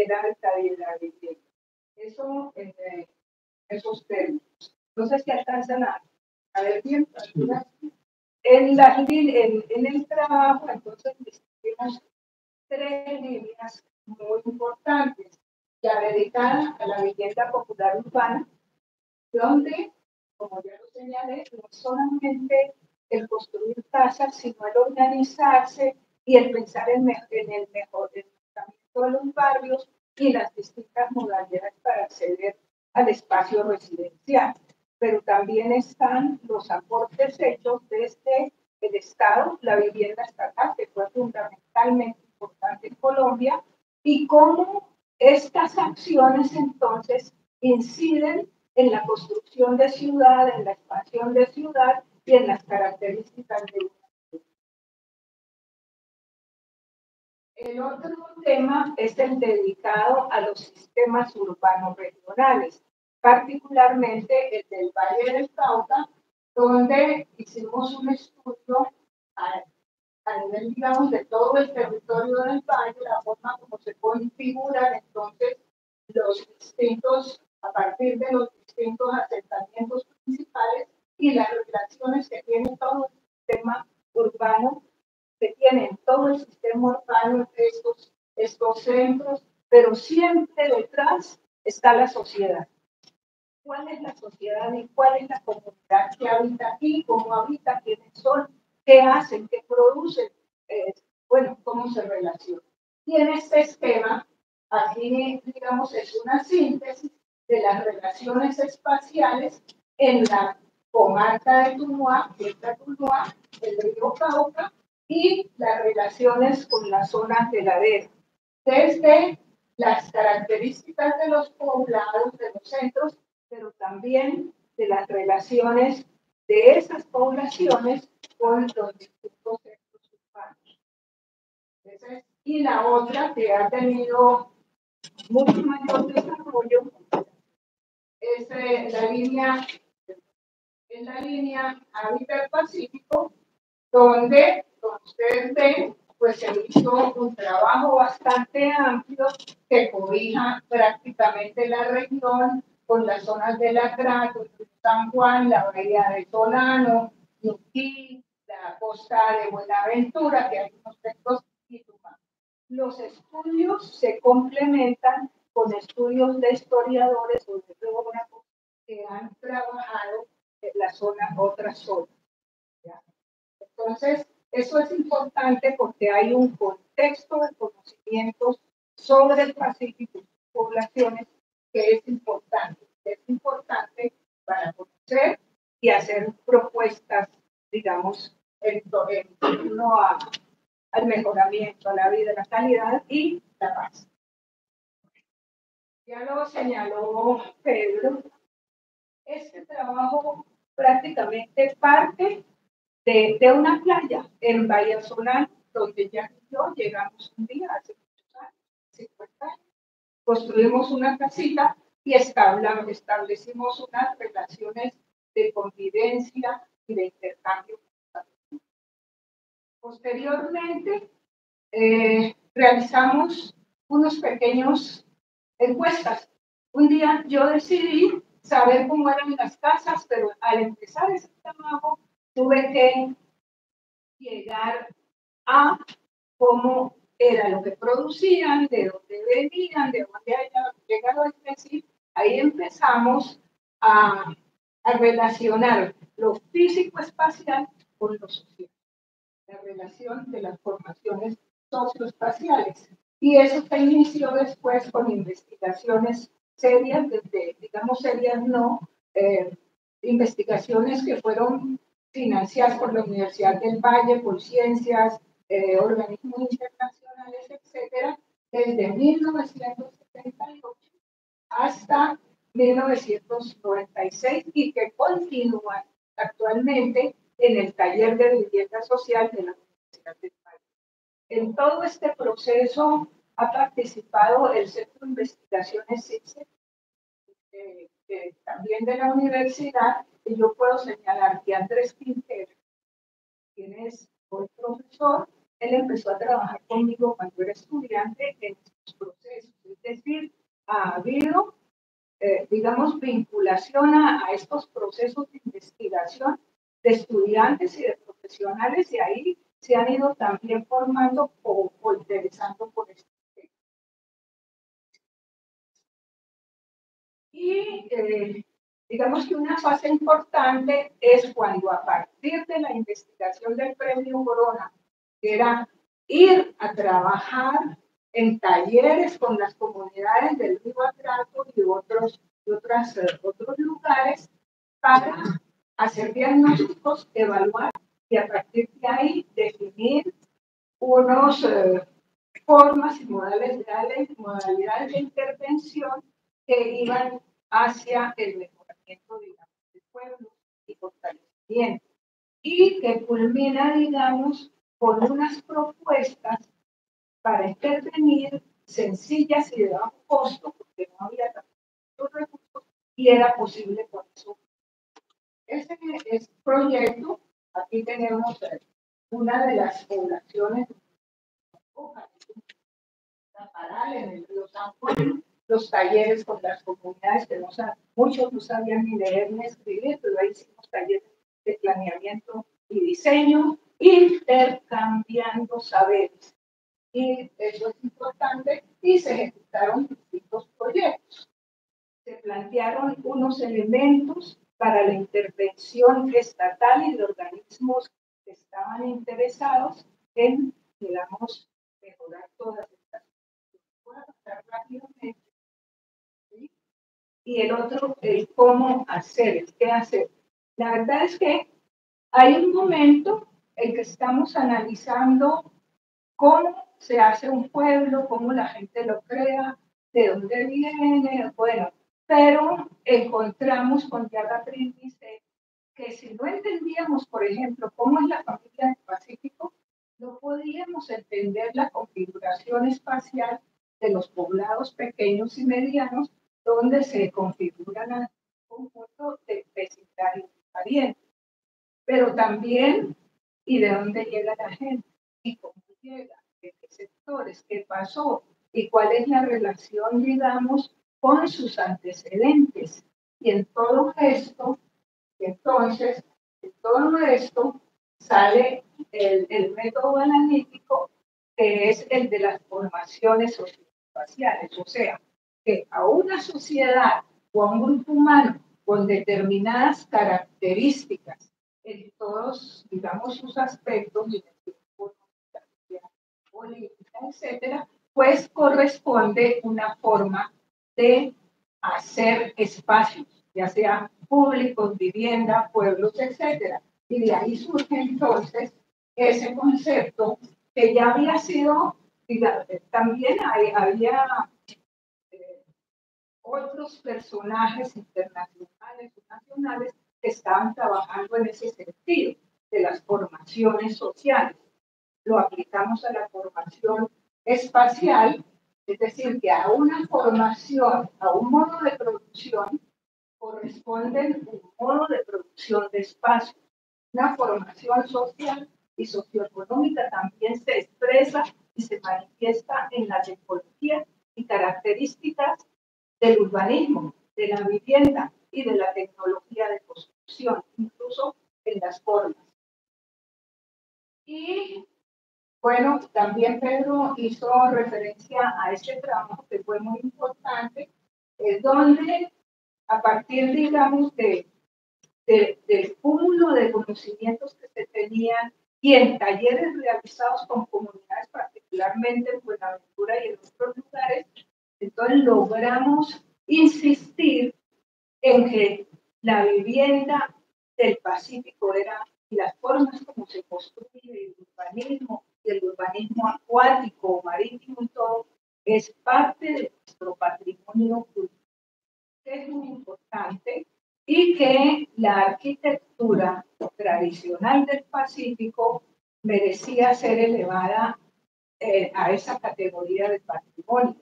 la rentabilidad de vivienda. Eso, esos términos. No sé si alcanzan a ver bien. En el trabajo, entonces, distinguimos tres líneas muy importantes. La dedicada a la vivienda popular urbana, donde, como ya lo señalé, no solamente el construir casas, sino el organizarse y el pensar en el mejoramiento de los barrios y las distintas modalidades para acceder al espacio residencial. Pero también están los aportes hechos desde el Estado, la vivienda estatal, que fue fundamentalmente importante en Colombia, y cómo estas acciones entonces inciden en la construcción de ciudad, en la expansión de ciudad y en las características de una ciudad. El otro tema es el dedicado a los sistemas urbanos regionales, particularmente el del Valle del Cauca, donde hicimos un estudio a nivel, digamos, de todo el territorio del valle, la forma como se configuran entonces los distintos, a partir de los distintos asentamientos principales y las relaciones que tiene todo el sistema urbano, que tienen todo el sistema urbano, estos centros, pero siempre detrás está la sociedad. ¿Cuál es la sociedad y cuál es la comunidad que habita aquí? ¿Cómo habita? ¿Quiénes son? ¿Qué hacen? ¿Qué producen? Bueno, ¿cómo se relacionan? Y en este esquema, aquí, digamos, es una síntesis de las relaciones espaciales en la comarca de Tuluá, el río Cauca, y las relaciones con la zona de ladera. Desde las características de los poblados, de los centros, pero también de las relaciones de esas poblaciones con los distintos centros urbanos. Y la otra que ha tenido mucho mayor desarrollo es la línea Hábitat Pacífico, donde, como ustedes ven, pues se hizo un trabajo bastante amplio que cobija prácticamente la región con las zonas de La Crato, San Juan, la bahía de Solano, Nuquí, la costa de Buenaventura, que hay unos textos y Tucumán. Los estudios se complementan con estudios de historiadores o de geógrafos que han trabajado en la zona, otras zonas. ¿Ya? Entonces, eso es importante porque hay un contexto de conocimientos sobre el Pacífico y sus poblaciones que es importante. Es importante para conocer y hacer propuestas, digamos, en torno al mejoramiento, a la vida, la calidad y la paz. Ya lo señaló Pedro, este trabajo prácticamente parte de una playa en Bahía Solano, donde ya y yo llegamos un día hace muchos años, 50 años, construimos una casita y establecimos unas relaciones de convivencia y de intercambio. Posteriormente, realizamos unos pequeños encuestas. Un día yo decidí saber cómo eran las casas, pero al empezar ese trabajo tuve que llegar a cómo era lo que producían, de dónde venían, de dónde hayan llegado a decir. Ahí empezamos a relacionar lo físico-espacial con lo social, la relación de las formaciones socioespaciales. Y eso se inició después con investigaciones serias, digamos serias no, investigaciones que fueron financiadas por la Universidad del Valle, por ciencias, organismos internacionales, etcétera, desde 1978 hasta 1996 y que continúan actualmente en el taller de vivienda social de la Universidad del Valle. En todo este proceso ha participado el Centro de Investigaciones CICE, también de la universidad, y yo puedo señalar que Andrés Quintero, quien es hoy profesor, él empezó a trabajar conmigo cuando era estudiante en los procesos. Es decir, ha habido, digamos, vinculación a estos procesos de investigación de estudiantes y de profesionales, y ahí se han ido también formando o interesando por este tema. Y digamos que una fase importante es cuando a partir de la investigación del premio Corona, que era ir a trabajar en talleres con las comunidades del Río Atrato y otros lugares para hacer diagnósticos, evaluar y a partir de ahí definir unos formas y modalidades de intervención que iban hacia el mejoramiento, digamos, del pueblo y fortalecimiento, y que culmina, digamos, con unas propuestas para intervenir sencillas y de bajo costo, porque no había tantos recursos y era posible con eso. Este es proyecto, aquí tenemos una de las poblaciones en el río San Juan, los talleres con las comunidades que muchos no sabían ni leer ni escribir, pero ahí hicimos talleres de planeamiento y diseño, intercambiando saberes. Y eso es importante, y se ejecutaron distintos proyectos. Se plantearon unos elementos para la intervención estatal y de organismos que estaban interesados en, digamos, mejorar todas estas cosas rápidamente. ¿Sí? Y el otro, el cómo hacer, el qué hacer. La verdad es que hay un momento en que estamos analizando cómo se hace un pueblo, cómo la gente lo crea, de dónde viene, bueno, pero encontramos con Yaga Brindisi que si no entendíamos, por ejemplo, cómo es la familia del Pacífico, no podíamos entender la configuración espacial de los poblados pequeños y medianos, donde se configuran un conjunto de vecindarios parientes, pero también y de dónde llega la gente y cómo llega, de qué sectores, qué pasó y cuál es la relación, digamos, con sus antecedentes. Y en todo esto, entonces, en todo esto sale el método analítico, que es el de las formaciones socioespaciales, o sea, que a una sociedad o a un grupo humano con determinadas características en todos, digamos, sus aspectos, política, etcétera, pues corresponde una forma de hacer espacios, ya sea públicos, vivienda, pueblos, etcétera. Y de ahí surge entonces ese concepto que ya había sido, digamos, también había otros personajes internacionales y nacionales que estaban trabajando en ese sentido de las formaciones sociales. Lo aplicamos a la formación espacial, es decir, que a una formación, a un modo de producción, corresponde un modo de producción de espacio. Una formación social y socioeconómica también se expresa y se manifiesta en la ecología y características del urbanismo, de la vivienda y de la tecnología de construcción, incluso en las formas. Y bueno, también Pedro hizo referencia a este trabajo que fue muy importante, donde a partir, digamos, del cúmulo de conocimientos que se tenían y en talleres realizados con comunidades, particularmente en Buenaventura y en otros lugares, entonces logramos insistir en que la vivienda del Pacífico era y las formas como se construye el urbanismo acuático, marítimo y todo, es parte de nuestro patrimonio cultural, que es muy importante, y que la arquitectura tradicional del Pacífico merecía ser elevada a esa categoría de patrimonio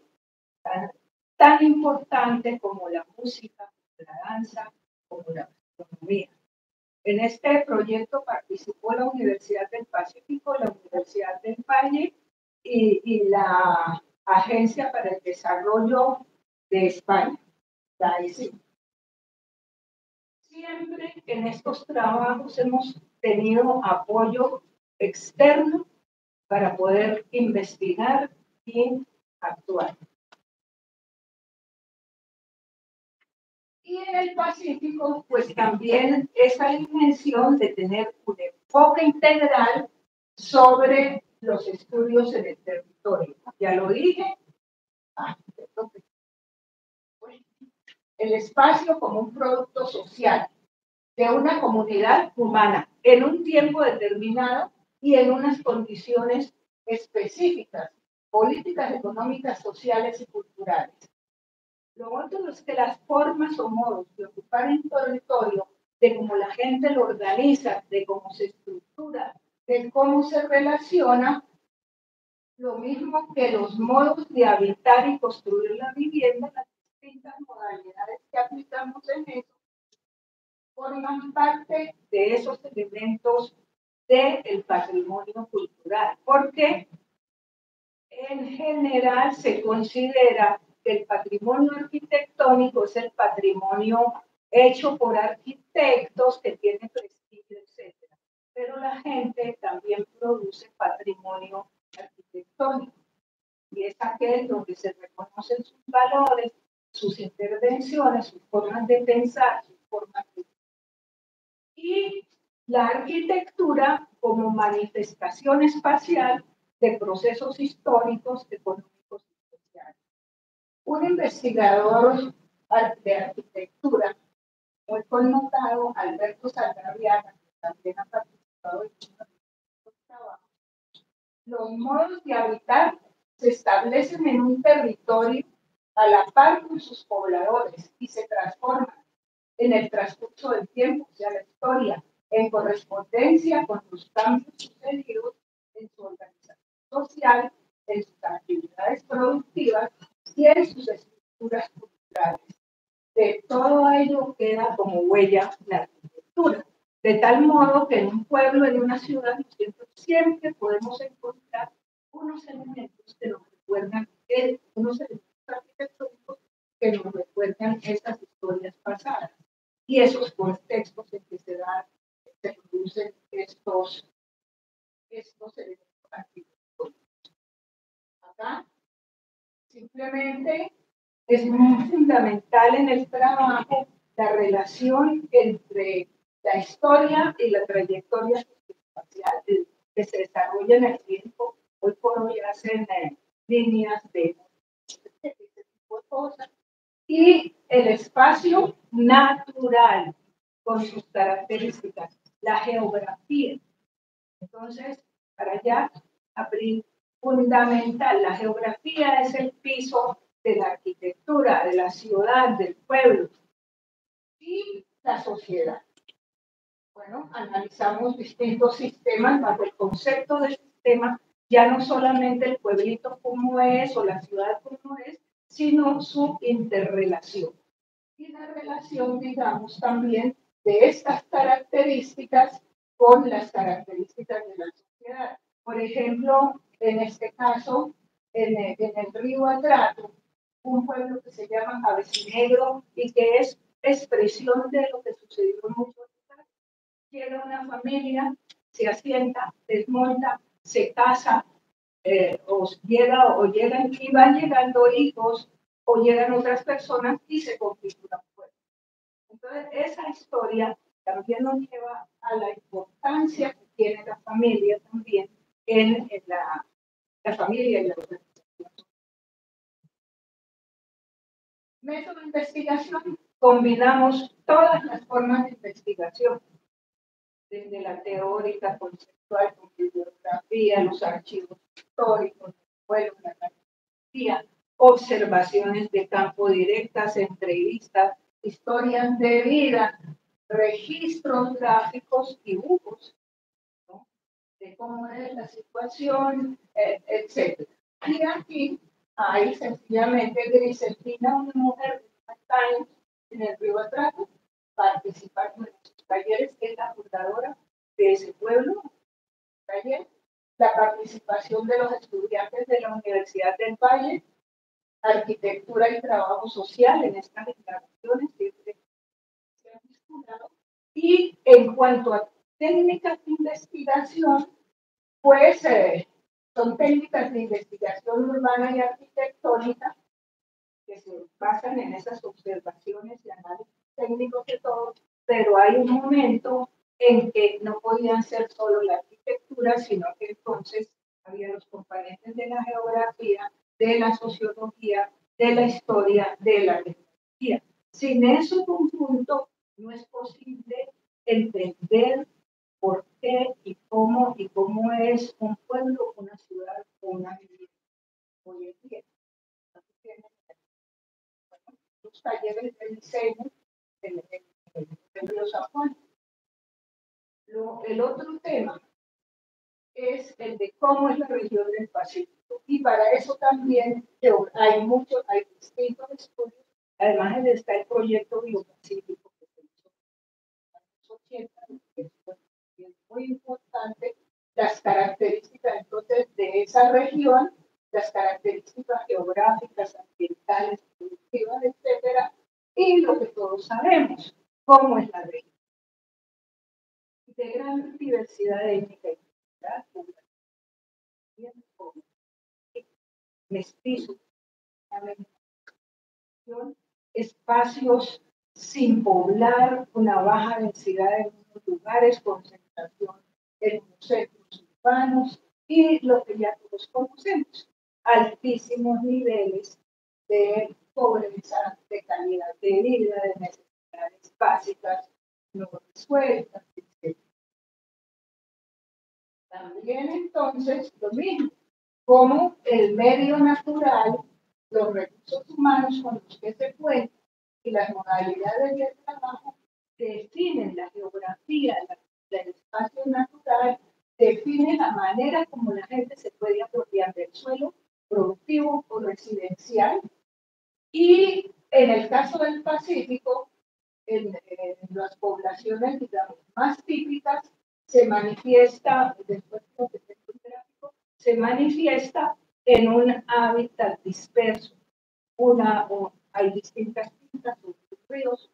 tan importante como la música, la danza, como la gastronomía. En este proyecto participó la Universidad del Pacífico, la Universidad del Valle y la Agencia para el Desarrollo de España, la AECI. Siempre en estos trabajos hemos tenido apoyo externo para poder investigar y actuar. Y en el Pacífico, pues también esa dimensión de tener un enfoque integral sobre los estudios en el territorio. Ya lo dije. El espacio como un producto social de una comunidad humana en un tiempo determinado y en unas condiciones específicas, políticas, económicas, sociales y culturales. Lo otro es que las formas o modos de ocupar el territorio, de cómo la gente lo organiza, de cómo se estructura, de cómo se relaciona, lo mismo que los modos de habitar y construir la vivienda, las distintas modalidades que aplicamos en eso, forman parte de esos elementos del patrimonio cultural, porque en general se considera que el patrimonio arquitectónico es el patrimonio hecho por arquitectos que tiene prestigio, etc. Pero la gente también produce patrimonio arquitectónico y es aquel donde se reconocen sus valores, sus intervenciones, sus formas de pensar, sus formas de... Y la arquitectura como manifestación espacial de procesos históricos, económicos y sociales. Un investigador de arquitectura muy connotado, Alberto Saldarriaga, que también ha participado en estos trabajos, los modos de habitar se establecen en un territorio a la par con sus pobladores y se transforman en el transcurso del tiempo, o sea, la historia, en correspondencia con los cambios sucedidos en su organización social, en sus actividades productivas y en sus estructuras culturales. De todo ello queda como huella la arquitectura. De tal modo que en un pueblo, en una ciudad, siempre podemos encontrar unos elementos que nos recuerdan, unos elementos arquitectónicos que nos recuerdan estas historias pasadas y esos contextos en que se producen estos elementos arquitectónicos. Acá simplemente es muy fundamental en el trabajo la relación entre la historia y la trayectoria espacial que se desarrolla en el tiempo. Hoy por hoy hacen líneas de este tipo de cosas. Y el espacio natural con sus características, la geografía. Entonces, para allá, abrir fundamental, la geografía es el piso de la arquitectura, de la ciudad, del pueblo y la sociedad. Bueno, analizamos distintos sistemas bajo el concepto de sistema, ya no solamente el pueblito como es o la ciudad como es, sino su interrelación. Y la relación, digamos, también de estas características con las características de la sociedad. Por ejemplo, en este caso, en el río Atrato, un pueblo que se llama Avecinegro y que es expresión de lo que sucedió en muchos lugares. Llega una familia, se asienta, desmonta, se casa, llegan y van llegando hijos o llegan otras personas y se configura un pueblo. Entonces, esa historia también nos lleva a la importancia que tiene la familia también en la familia y la organización. Método de investigación, combinamos todas las formas de investigación, desde la teórica, conceptual, con bibliografía, los archivos históricos, la cartografía, observaciones de campo directas, entrevistas, historias de vida, registros gráficos, dibujos, ¿no? De cómo es la situación, etc. Y aquí hay sencillamente Griselina, una mujer de 50 años en el río Atrato, participando en sus talleres, que es la fundadora de ese pueblo, taller, la participación de los estudiantes de la Universidad del Valle, arquitectura y trabajo social en estas instalaciones siempre se han vinculado. Y en cuanto a técnicas de investigación, pues son técnicas de investigación urbana y arquitectónica que se basan en esas observaciones y análisis técnicos de todo, pero hay un momento en que no podían ser solo la arquitectura, sino que entonces había los componentes de la geografía, de la sociología, de la historia, de la tecnología. Sin ese conjunto no es posible entender por qué y cómo es un pueblo, una ciudad o una vivienda hoy en día. Los talleres de diseño en Río San Juan. El otro tema es el de cómo es la región del Pacífico. Y para eso también hay distintos estudios. Además está el proyecto Biopacífico que se hizo en los 80, que es muy importante. Las características entonces de esa región, las características geográficas, ambientales, productivas, etcétera, y lo que todos sabemos, cómo es la región. De gran diversidad étnica y cultural, mestizo, espacios sin poblar, una baja densidad en unos lugares, concentración en los centros urbanos y lo que ya todos conocemos, altísimos niveles de pobreza, de calidad de vida, de necesidades básicas no resueltas, etc. También entonces lo mismo, como el medio natural, los recursos humanos con los que se cuenta y las modalidades de trabajo definen la geografía del espacio natural, definen la manera como la gente se puede apropiar del suelo productivo o residencial. Y en el caso del Pacífico, en las poblaciones, digamos, más típicas, se manifiesta, después se manifiesta en un hábitat disperso. Hay distintas tintas, ríos.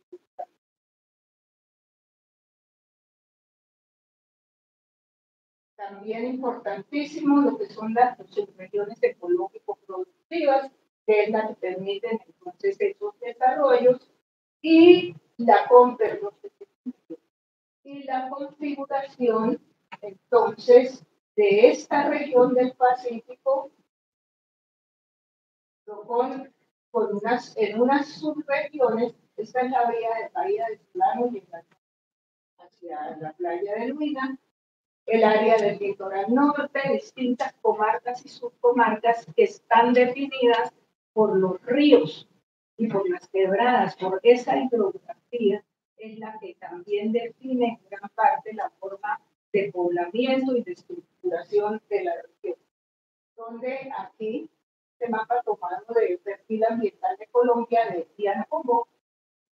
También importantísimo lo que son las subregiones ecológico-productivas, que es la que permiten entonces esos desarrollos, y la configuración entonces de esta región del Pacífico en unas subregiones. Esta es la bahía de Solano y hacia la playa de Luina, el área del litoral norte, distintas comarcas y subcomarcas que están definidas por los ríos y por las quebradas, por esa hidrografía es la que también define en gran parte la forma de poblamiento y de estructuración de la región. Donde aquí, este mapa tomado del perfil ambiental de Colombia de Diana Pombo,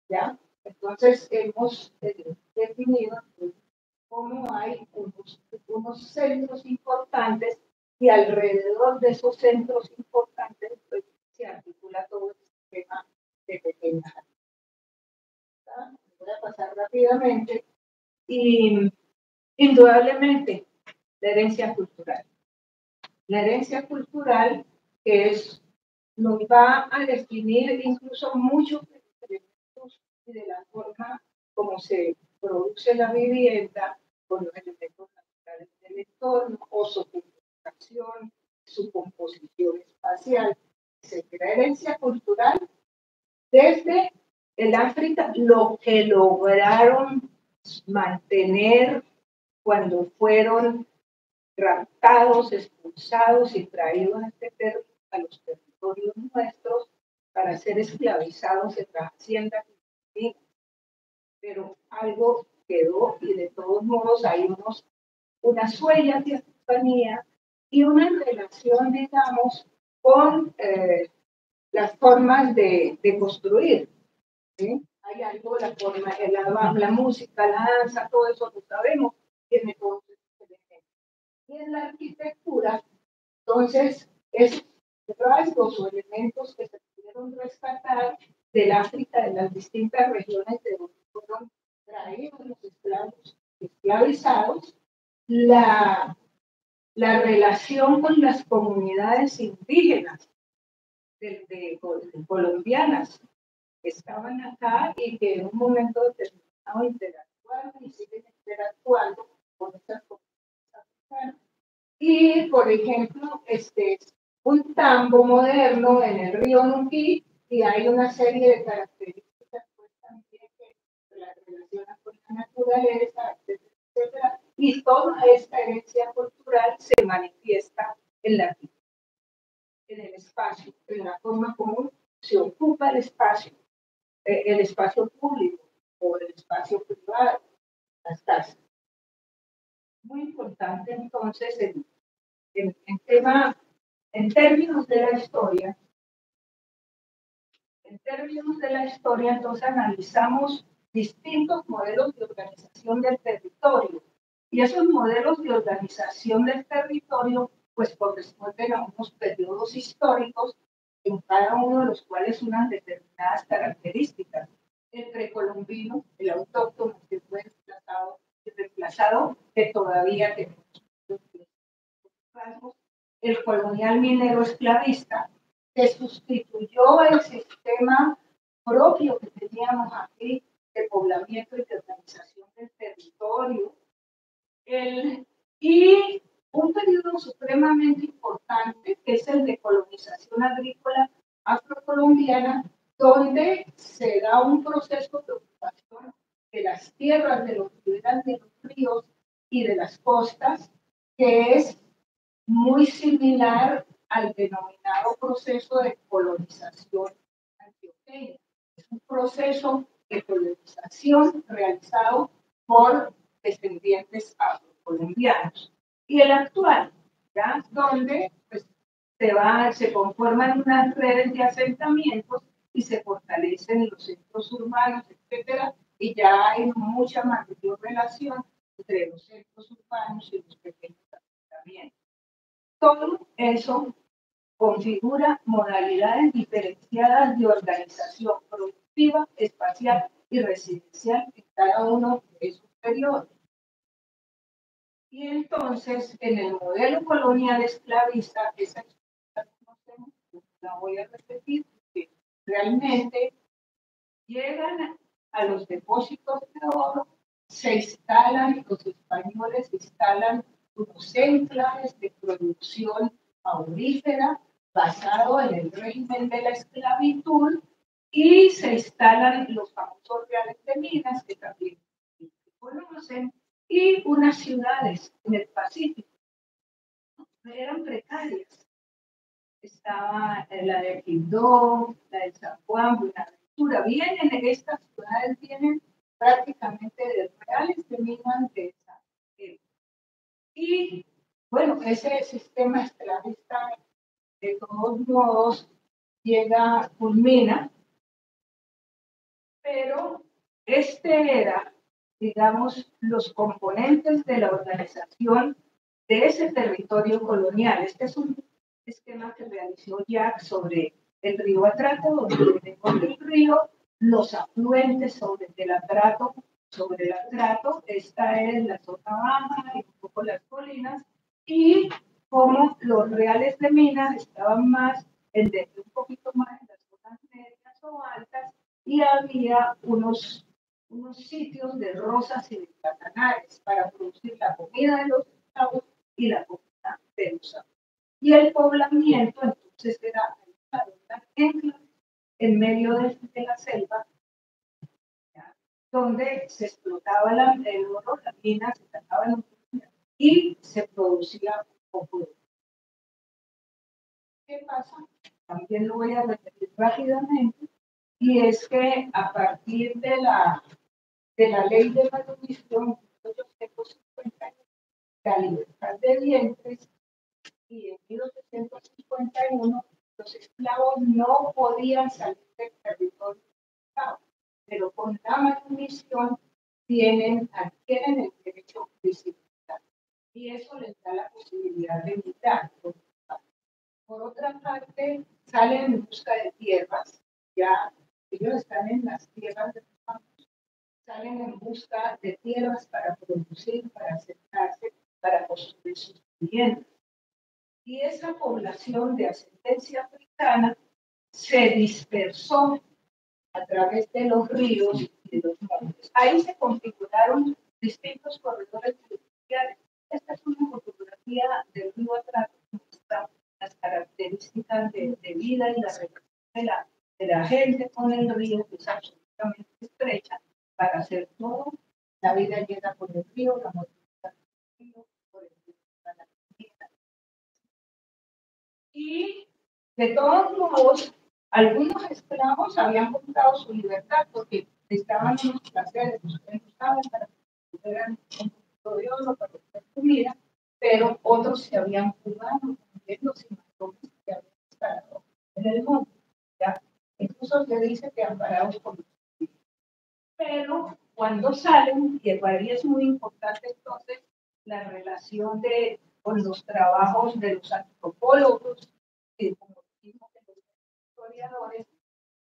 ¿ya? Entonces hemos definido cómo hay unos centros importantes y alrededor de esos centros importantes pues, se articula todo el sistema de pequeñas. Voy a pasar rápidamente. Y indudablemente la herencia cultural. La herencia cultural nos va a definir incluso muchos elementos de la forma como se produce la vivienda, con los elementos naturales del entorno o su configuración, su composición espacial. La herencia cultural desde el África, lo que lograron mantener cuando fueron raptados, expulsados y traídos a los territorios nuestros para ser esclavizados en la hacienda. Pero algo quedó y de todos modos hay unas huellas de artesanía y una relación, digamos, con las formas de construir. ¿Sí? Hay algo, la forma, la música, la danza, todo eso lo sabemos, tiene todos esos elementos. Y en la arquitectura, entonces, esos rasgos o elementos que se pudieron rescatar del África, de las distintas regiones de donde fueron traídos los esclavos esclavizados, la, la relación con las comunidades indígenas de colombianas que estaban acá y que en un momento determinado interactuaron y siguen interactuando con estas comunidades africanas. Y, por ejemplo, un tambo moderno en el río Nuquí, y hay una serie de características pues, también que la relacionan con la naturaleza, etcétera, etcétera. Y toda esta herencia cultural se manifiesta en en el espacio, en la forma como se ocupa el espacio público o el espacio privado, las casas. Muy importante entonces en términos de la historia, entonces analizamos distintos modelos de organización del territorio. Y esos modelos de organización del territorio, pues corresponden a unos periodos históricos, en cada uno de los cuales unas determinadas características. El precolombino, el autóctono, que fue reemplazado, que todavía tenemos rasgos, el colonial minero esclavista, que sustituyó el sistema propio que teníamos aquí de poblamiento y de organización del territorio. Y un periodo supremamente importante, que es el de colonización agrícola afrocolombiana, donde se da un proceso de ocupación de las tierras, de los riberas de los ríos y de las costas, que es muy similar al denominado proceso de colonización antioqueña. Es un proceso de colonización realizado por descendientes afrocolombianos. Y el actual, ¿ya? Donde pues, se conforman unas redes de asentamientos y se fortalecen los centros urbanos, etcétera, y ya hay mucha mayor relación entre los centros urbanos y los pequeños asentamientos. Todo eso configura modalidades diferenciadas de organización productiva, espacial y residencial en cada uno de esos periodos. Y entonces, en el modelo colonial esclavista, esa experiencia que conocemos, la voy a repetir, porque realmente llegan a los depósitos de oro, se instalan, los españoles instalan unos enclaves de producción aurífera basado en el régimen de la esclavitud y se instalan los famosos reales de minas que también se conocen y unas ciudades en el Pacífico eran precarias. Estaba la de Quibdó, la de San Juan, Buenaventura. Estas ciudades vienen prácticamente de reales de minas de esa época. Y bueno, ese sistema esclavista de todos modos culmina, pero era, digamos, los componentes de la organización de ese territorio colonial. Este es un esquema que realizó Jack sobre el río Atrato, donde tenemos el río, los afluentes sobre el Atrato, esta es la zona baja y un poco las colinas, y como los reales de minas estaban más, un poquito más en las zonas medias o altas, y había unos sitios de rosas y de platanares para producir la comida de los esclavos y la comida de los adultos. Y el poblamiento entonces era en medio de la selva, ¿ya? Donde se explotaba el oro, las minas, se sacaban y se producía un poco de. ¿Qué pasa? También lo voy a repetir rápidamente, y es que a partir de la ley de manutención de 1850, la libertad de vientres, y en 1851 los esclavos no podían salir del territorio del Estado, pero con la manutención adquieren el derecho de visitar. y eso les da la posibilidad de migrar. Por otra parte, salen en busca de tierras, ya ellos están en las tierras de los campos, salen en busca de tierras para producir, para asentarse, para construir sus viviendas. Y esa población de ascendencia africana se dispersó a través de los ríos y de los montes. Ahí se configuraron distintos corredores fluviales. Esta es una fotografía del río Atrato que muestra las características de vida y la relación de la gente con el río, que es absolutamente estrecha, para hacer todo. La vida llega por el río, la muerte por el río, por el río, la vida. Y de todos modos, algunos esclavos habían comprado su libertad porque estaban en los placeres, ustedes saben, para que eran un poquito de oro, para hacer comida, pero otros se habían fugado, también los invasores que habían estado en el mundo. ¿Ya? Incluso se dice que amparados por los espíritus. Pero cuando salen, y para mí es muy importante entonces la relación con los trabajos de los antropólogos, y como dijimos, de los historiadores,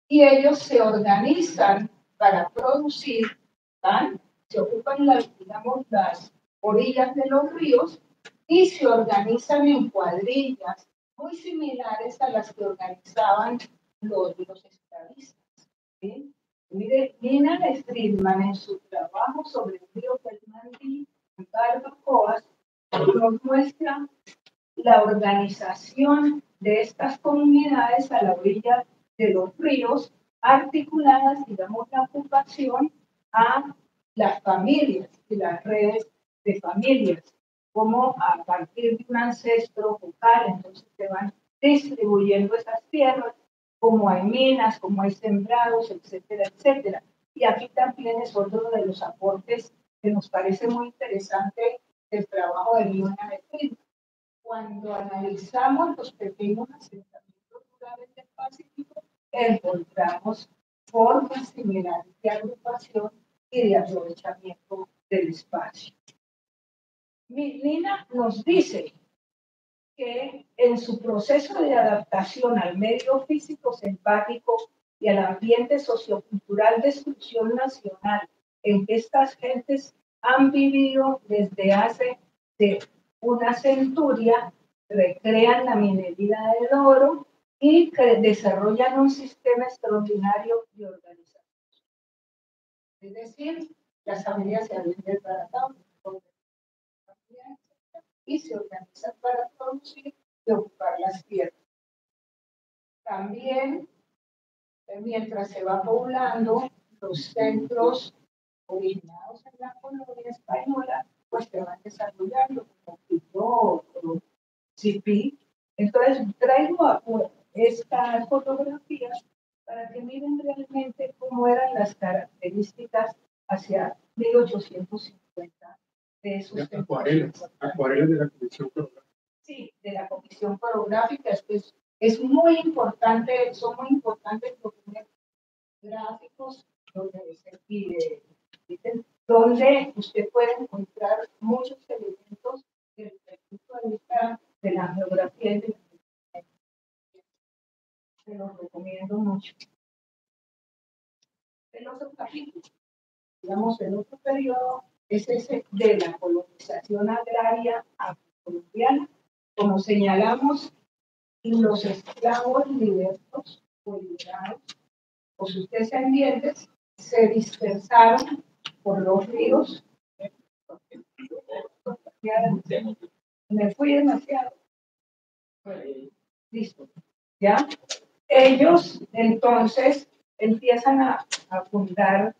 y ellos se organizan para producir, ¿tan? Se ocupan digamos, las orillas de los ríos y se organizan en cuadrillas muy similares a las que organizaban los esclavistas. ¿Sí? Mire, Nina Friedman en su trabajo sobre el río Pelmandí, en Barbacoas, nos muestra la organización de estas comunidades a la orilla de los ríos, articuladas, digamos, la ocupación a las familias y las redes de familias, como a partir de un ancestro vocal, entonces se van distribuyendo esas tierras, como hay minas, como hay sembrados, etcétera, etcétera. Y aquí también es otro de los aportes que nos parece muy interesante del trabajo de Nina de Friedman. Cuando analizamos los pequeños asentamientos rurales del Pacífico, encontramos formas similares de agrupación y de aprovechamiento del espacio. Nina nos dice que en su proceso de adaptación al medio físico selvático y al ambiente sociocultural de exclusión nacional en que estas gentes han vivido desde hace una centuria, recrean la minería del oro y que desarrollan un sistema extraordinario de organización. Es decir, las familias se habían desbaratado y se organizan para producir y ocupar las tierras. También, mientras se va poblando, los centros originados en la colonia española, pues se van desarrollando como Quito, Chipí. Entonces, traigo estas fotografías para que miren realmente cómo eran las características hacia 1850 de esos acuarelas de la Comisión Coreográfica. Sí, de la Comisión Coreográfica. Es muy importante, son muy importantes los gráficos donde usted puede encontrar muchos elementos desde el punto de vista de la geografía y de la se los recomiendo mucho. El otro capítulo, digamos, el otro periodo es ese de la colonización agraria afrocolombiana. Como señalamos, los esclavos libertos o liberados o sus descendientes se dispersaron por los ríos. Me fui demasiado. Listo. ¿Ya? Ellos entonces empiezan a fundar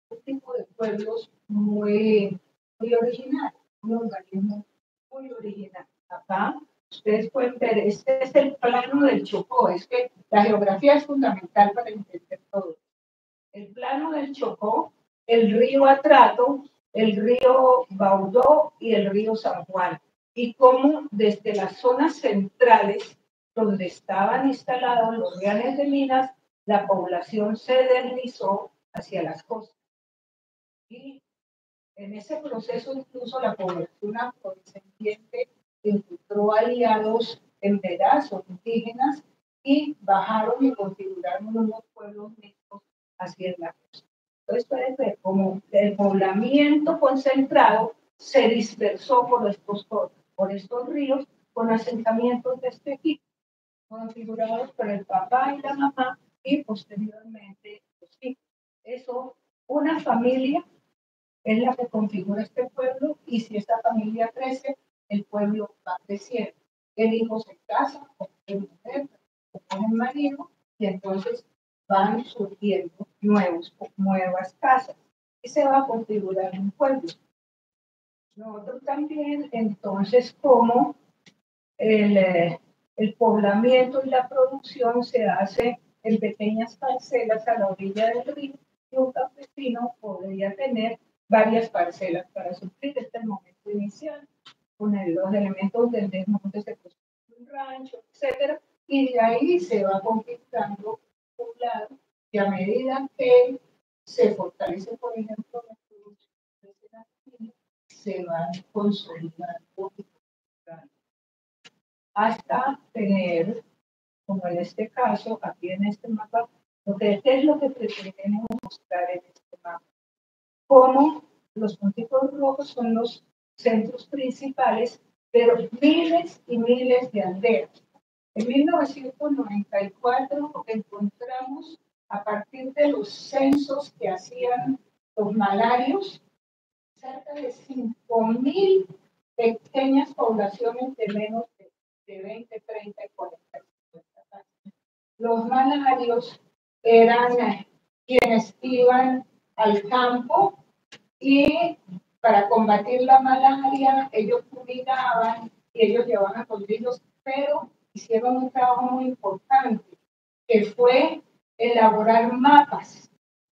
un tipo de pueblos muy original, un organismo muy original. Acá ustedes pueden ver, este es el plano del Chocó, es que la geografía es fundamental para entender todo. El plano del Chocó, el río Atrato, el río Baudó y el río San Juan. Y cómo desde las zonas centrales, donde estaban instalados los reales de minas, la población se deslizó hacia las costas. Y En ese proceso incluso la población afrodescendiente encontró aliados en pedazos indígenas y bajaron y configuraron unos pueblos mixtos hacia la costa. Entonces puedes ver cómo el poblamiento concentrado se dispersó por estos ríos con asentamientos de este tipo, configurados por el papá y la mamá y posteriormente los hijos. Eso, una familia es la que configura este pueblo y si esta familia crece, el pueblo va creciendo. El hijo se casa con la mujer, con el marido y entonces van surgiendo nuevas casas y se va a configurar un pueblo. Nosotros también, entonces, como el poblamiento y la producción se hace en pequeñas parcelas a la orilla del río y un campesino podría tener varias parcelas para suplir este momento inicial con los elementos del desmonte se construye un rancho, etcétera, y de ahí se va conquistando un lado y a medida que se fortalece, por ejemplo, la producción, se van consolidando hasta tener, como en este caso, aquí en este mapa, ¿qué es lo que pretendemos mostrar en este mapa? Cómo los puntitos rojos son los centros principales, pero miles y miles de aldeas. En 1994 encontramos, a partir de los censos que hacían los malarios, cerca de 5.000 pequeñas poblaciones de menos de 20, 30 y 40, 50 años. Los malarios eran quienes iban al campo y para combatir la malaria ellos fumigaban y ellos llevaban a los niños, pero hicieron un trabajo muy importante, que fue elaborar mapas.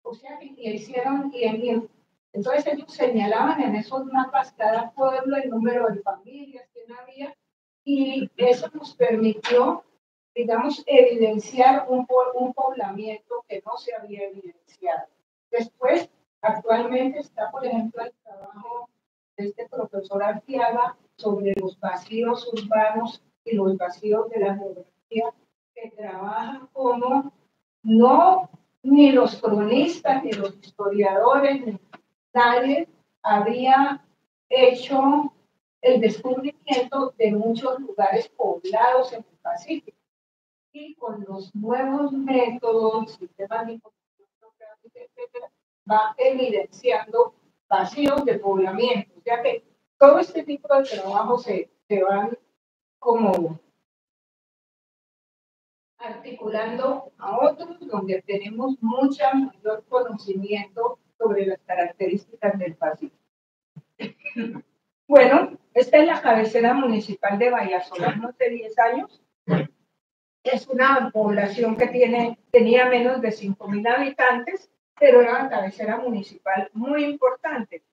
O sea, que hicieron, entonces ellos señalaban en esos mapas cada pueblo, el número de familias que había, y eso nos permitió, digamos, evidenciar un poblamiento que no se había evidenciado. Después, actualmente está, por ejemplo, el trabajo de este profesor Arteaga sobre los vacíos urbanos y los vacíos de la geografía, que trabaja como no ni los cronistas, ni los historiadores, ni nadie había hecho el descubrimiento de muchos lugares poblados en el Pacífico. Y con los nuevos métodos, sistemas de información geográfica, etcétera, va evidenciando vacíos de poblamiento. O sea que todo este tipo de trabajos se van como articulando a otros donde tenemos mucha mayor conocimiento sobre las características del Pacífico. Bueno, esta es la cabecera municipal de Vallasolano hace 10 años. Es una población que tenía menos de 5.000 habitantes, pero era una cabecera municipal muy importante.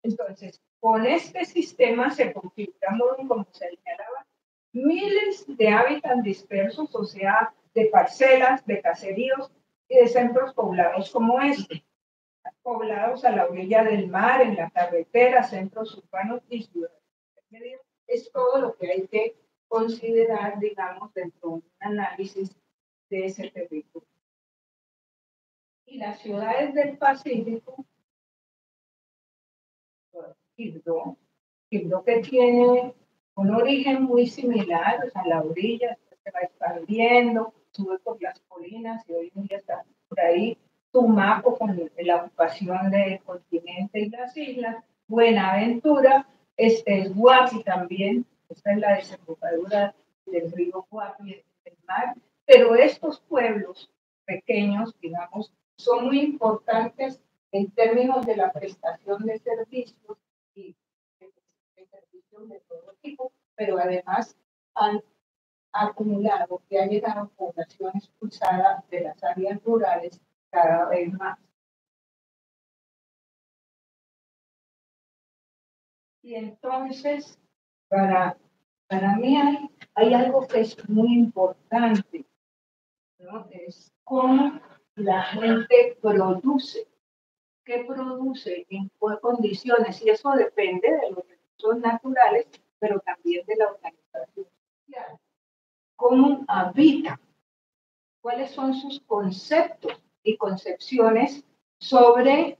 Entonces, con este sistema se configuraron, como se señalaba, miles de hábitats dispersos, o sea, de parcelas, de caseríos y de centros poblados como este, poblados a la orilla del mar, en la carretera, centros urbanos y ciudades. Es todo lo que hay que considerar, digamos, dentro de un análisis de ese territorio. Y las ciudades del Pacífico, Quibdó que tiene un origen muy similar, o sea, la orilla se va expandiendo, sube por las colinas y hoy en día está por ahí Tumaco con la ocupación del continente y las islas, Buenaventura, este es Guapi también, esta es la desembocadura del río Guapi en el mar, pero estos pueblos pequeños, digamos, son muy importantes en términos de la prestación de servicios y de servicios de todo tipo, pero además han acumulado que ha llegado población expulsada de las áreas rurales cada vez más. Y entonces, para mí hay algo que es muy importante, ¿no? Es cómo la gente produce. qué produce, en qué condiciones, y eso depende de los recursos naturales, pero también de la organización social. ¿Cómo habita? ¿Cuáles son sus conceptos y concepciones sobre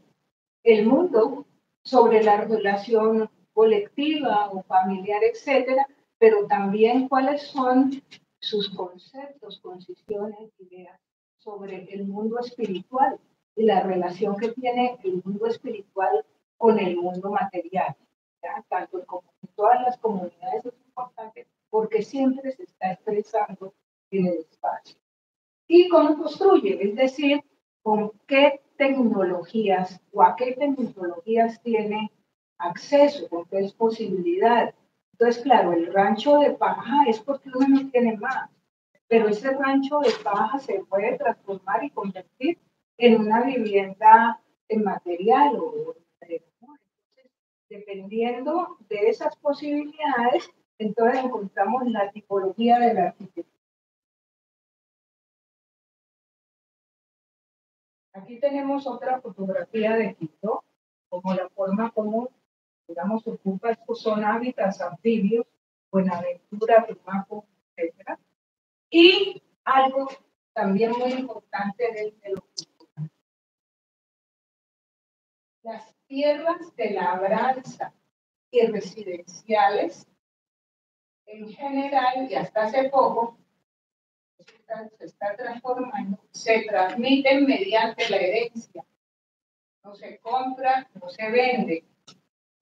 el mundo, sobre la relación colectiva o familiar, etcétera, pero también cuáles son sus conceptos, concepciones, ideas sobre el mundo espiritual y la relación que tiene el mundo espiritual con el mundo material? ¿Ya? Tanto como en todas las comunidades es importante porque siempre se está expresando en el espacio. ¿Y cómo construye? Es decir, con qué tecnologías o a qué tecnologías tiene acceso, con qué posibilidad. Entonces, claro, el rancho de paja es porque uno no tiene más, pero ese rancho de paja se puede transformar y convertir en una vivienda en material o ¿no? Entonces, dependiendo de esas posibilidades, entonces encontramos la tipología de la arquitectura. Aquí tenemos otra fotografía de Quito, como la forma como, digamos, ocupa, estos son hábitats anfibios, Buenaventura, Tumaco, etc. Y algo también muy importante de lo que las tierras de labranza y residenciales, en general, y hasta hace poco, se está transformando, se transmiten mediante la herencia. No se compra, no se vende.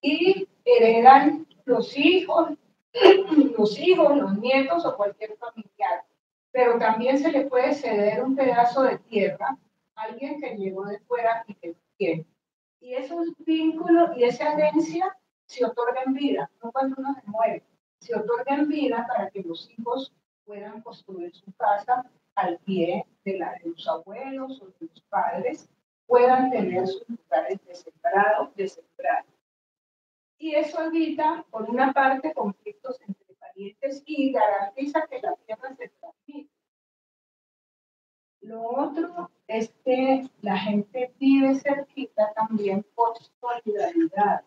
Y heredan los hijos, los nietos o cualquier familiar. Pero también se le puede ceder un pedazo de tierra a alguien que llegó de fuera y que lo quiere. Y esos vínculos y esa herencia se otorga en vida, no cuando uno se muere, se otorga en vida para que los hijos puedan construir su casa al pie de la de los abuelos o de los padres, puedan tener sus lugares de sembrado, y eso evita, por una parte, conflictos entre parientes y garantiza que la tierra se transmite. Lo otro es que la gente vive cerquita también por solidaridad,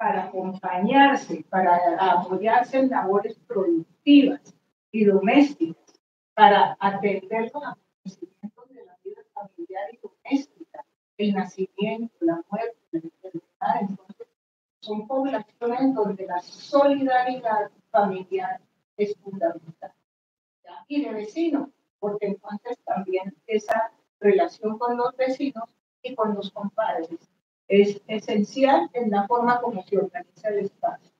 para acompañarse, para apoyarse en labores productivas y domésticas, para atender los acontecimientos de la vida familiar y doméstica, el nacimiento, la muerte, la enfermedad. Entonces, son poblaciones donde la solidaridad familiar es fundamental. ¿Ya? Y de vecinos, porque entonces también esa relación con los vecinos y con los compadres es esencial en la forma como se organiza el espacio.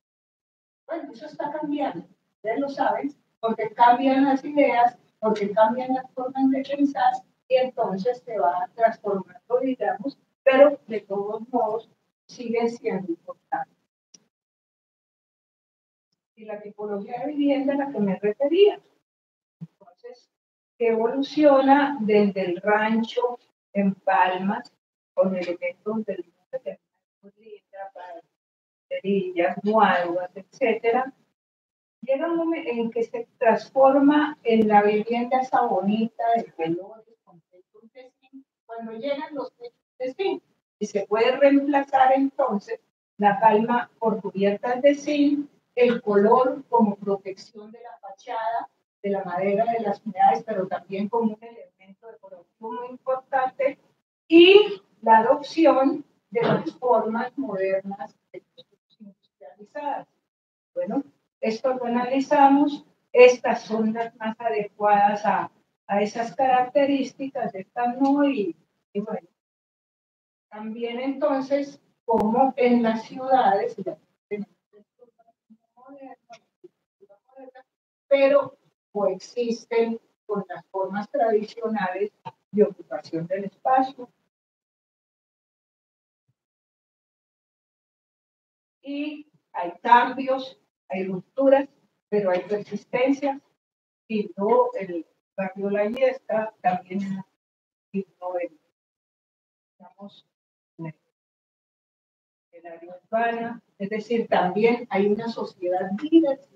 Bueno, eso está cambiando, ustedes lo saben, porque cambian las ideas, porque cambian las formas de pensar y entonces se va transformando, digamos, pero de todos modos siguen siendo importantes. Y la tipología de vivienda a la que me refería. Entonces, que evoluciona desde el rancho en Palmas, con elementos del cerillas, muaduas, etcétera, llega un momento en que se transforma en la vivienda esa bonita de colores, con techos de zinc, cuando llegan los techos de zinc, y se puede reemplazar entonces la palma por cubiertas de zinc, el color como protección de la fachada, de la madera de las unidades, pero también como un elemento decorativo muy importante, y la adopción de las formas modernas de construcción industrializadas. Bueno, esto lo analizamos, estas son las más adecuadas a esas características, estas no, y bueno, también entonces, como en las ciudades, pero coexisten con las formas tradicionales de ocupación del espacio. Y hay cambios, hay rupturas, pero hay persistencias. Y no, el barrio La Yesca también es digamos, el área urbana, es decir, también hay una sociedad diversa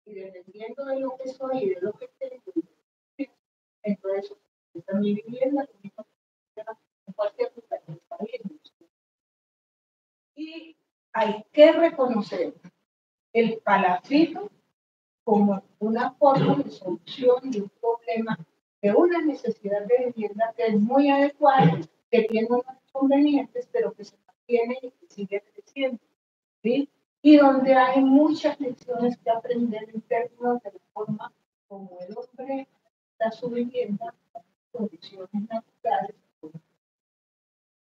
y dependiendo de lo que soy y de lo que tengo, entonces también vivienda, cualquier lugar del país. Y hay que reconocer el palafito como una forma de solución de un problema, de una necesidad de vivienda que es muy adecuada, que tiene unos inconvenientes, pero que se mantiene y que sigue creciendo, ¿sí? Y donde hay muchas lecciones que aprender en términos de la forma como el hombre da su vivienda, condiciones naturales.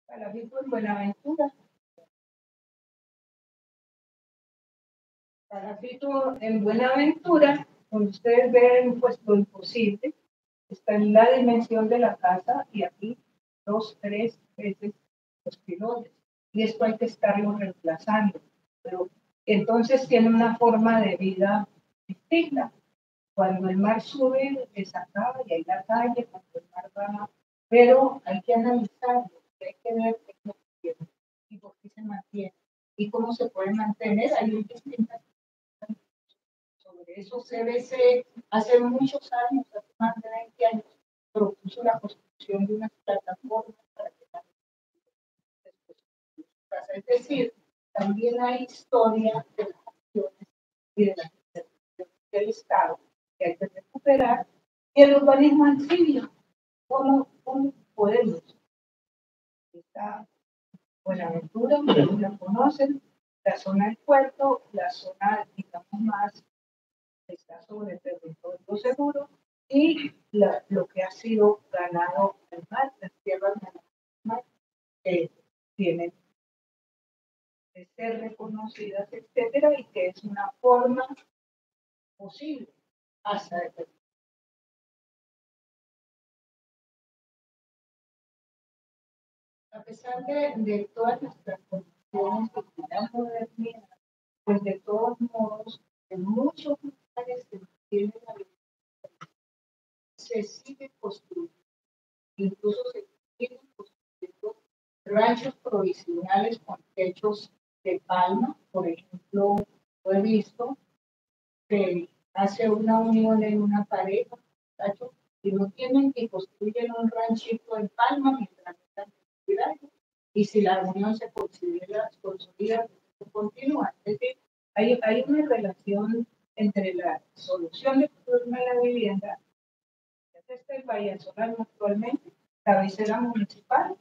Palafito en Buenaventura. Palafito en Buenaventura, donde ustedes ven pues lo imposible, está en la dimensión de la casa y aquí 2, 3 veces los pilones. Y esto hay que estarlo reemplazando. Pero entonces tiene una forma de vida distinta. Cuando el mar sube, es acá y hay la calle, cuando el mar baja. Pero hay que analizarlo, hay que ver qué es lo que tiene y por qué se mantiene y cómo se puede mantener. Hay distintas. Sobre eso CBC hace muchos años, hace más de 20 años, propuso la construcción de unas plataformas para que la gente. Es decir, también hay historia de las acciones y de las intervenciones del Estado que hay que recuperar. Y el urbanismo anfibio, ¿cómo podemos? Está Buenaventura, ustedes la conocen, la zona del puerto, la zona, digamos, más está sobre el territorio seguro y lo que ha sido ganado al mar, las tierras ganadas al mar, que tienen de ser reconocidas, etcétera, y que es una forma posible hasta el. A pesar de todas las transformaciones y la modernidad, pues de todos modos, en muchos lugares que tienen la vida se sigue construyendo, incluso se siguen construyendo ranchos provisionales con techos de palma, por ejemplo, lo he visto que hace una unión en una pareja, ¿tacho? Y no tienen que construyen un ranchito en palma mientras están cuidando. Y si la unión se considera consolida, continúa. Es decir, hay una relación entre la solución del problema de la vivienda, que está en Vallesolano actualmente, cabecera municipal.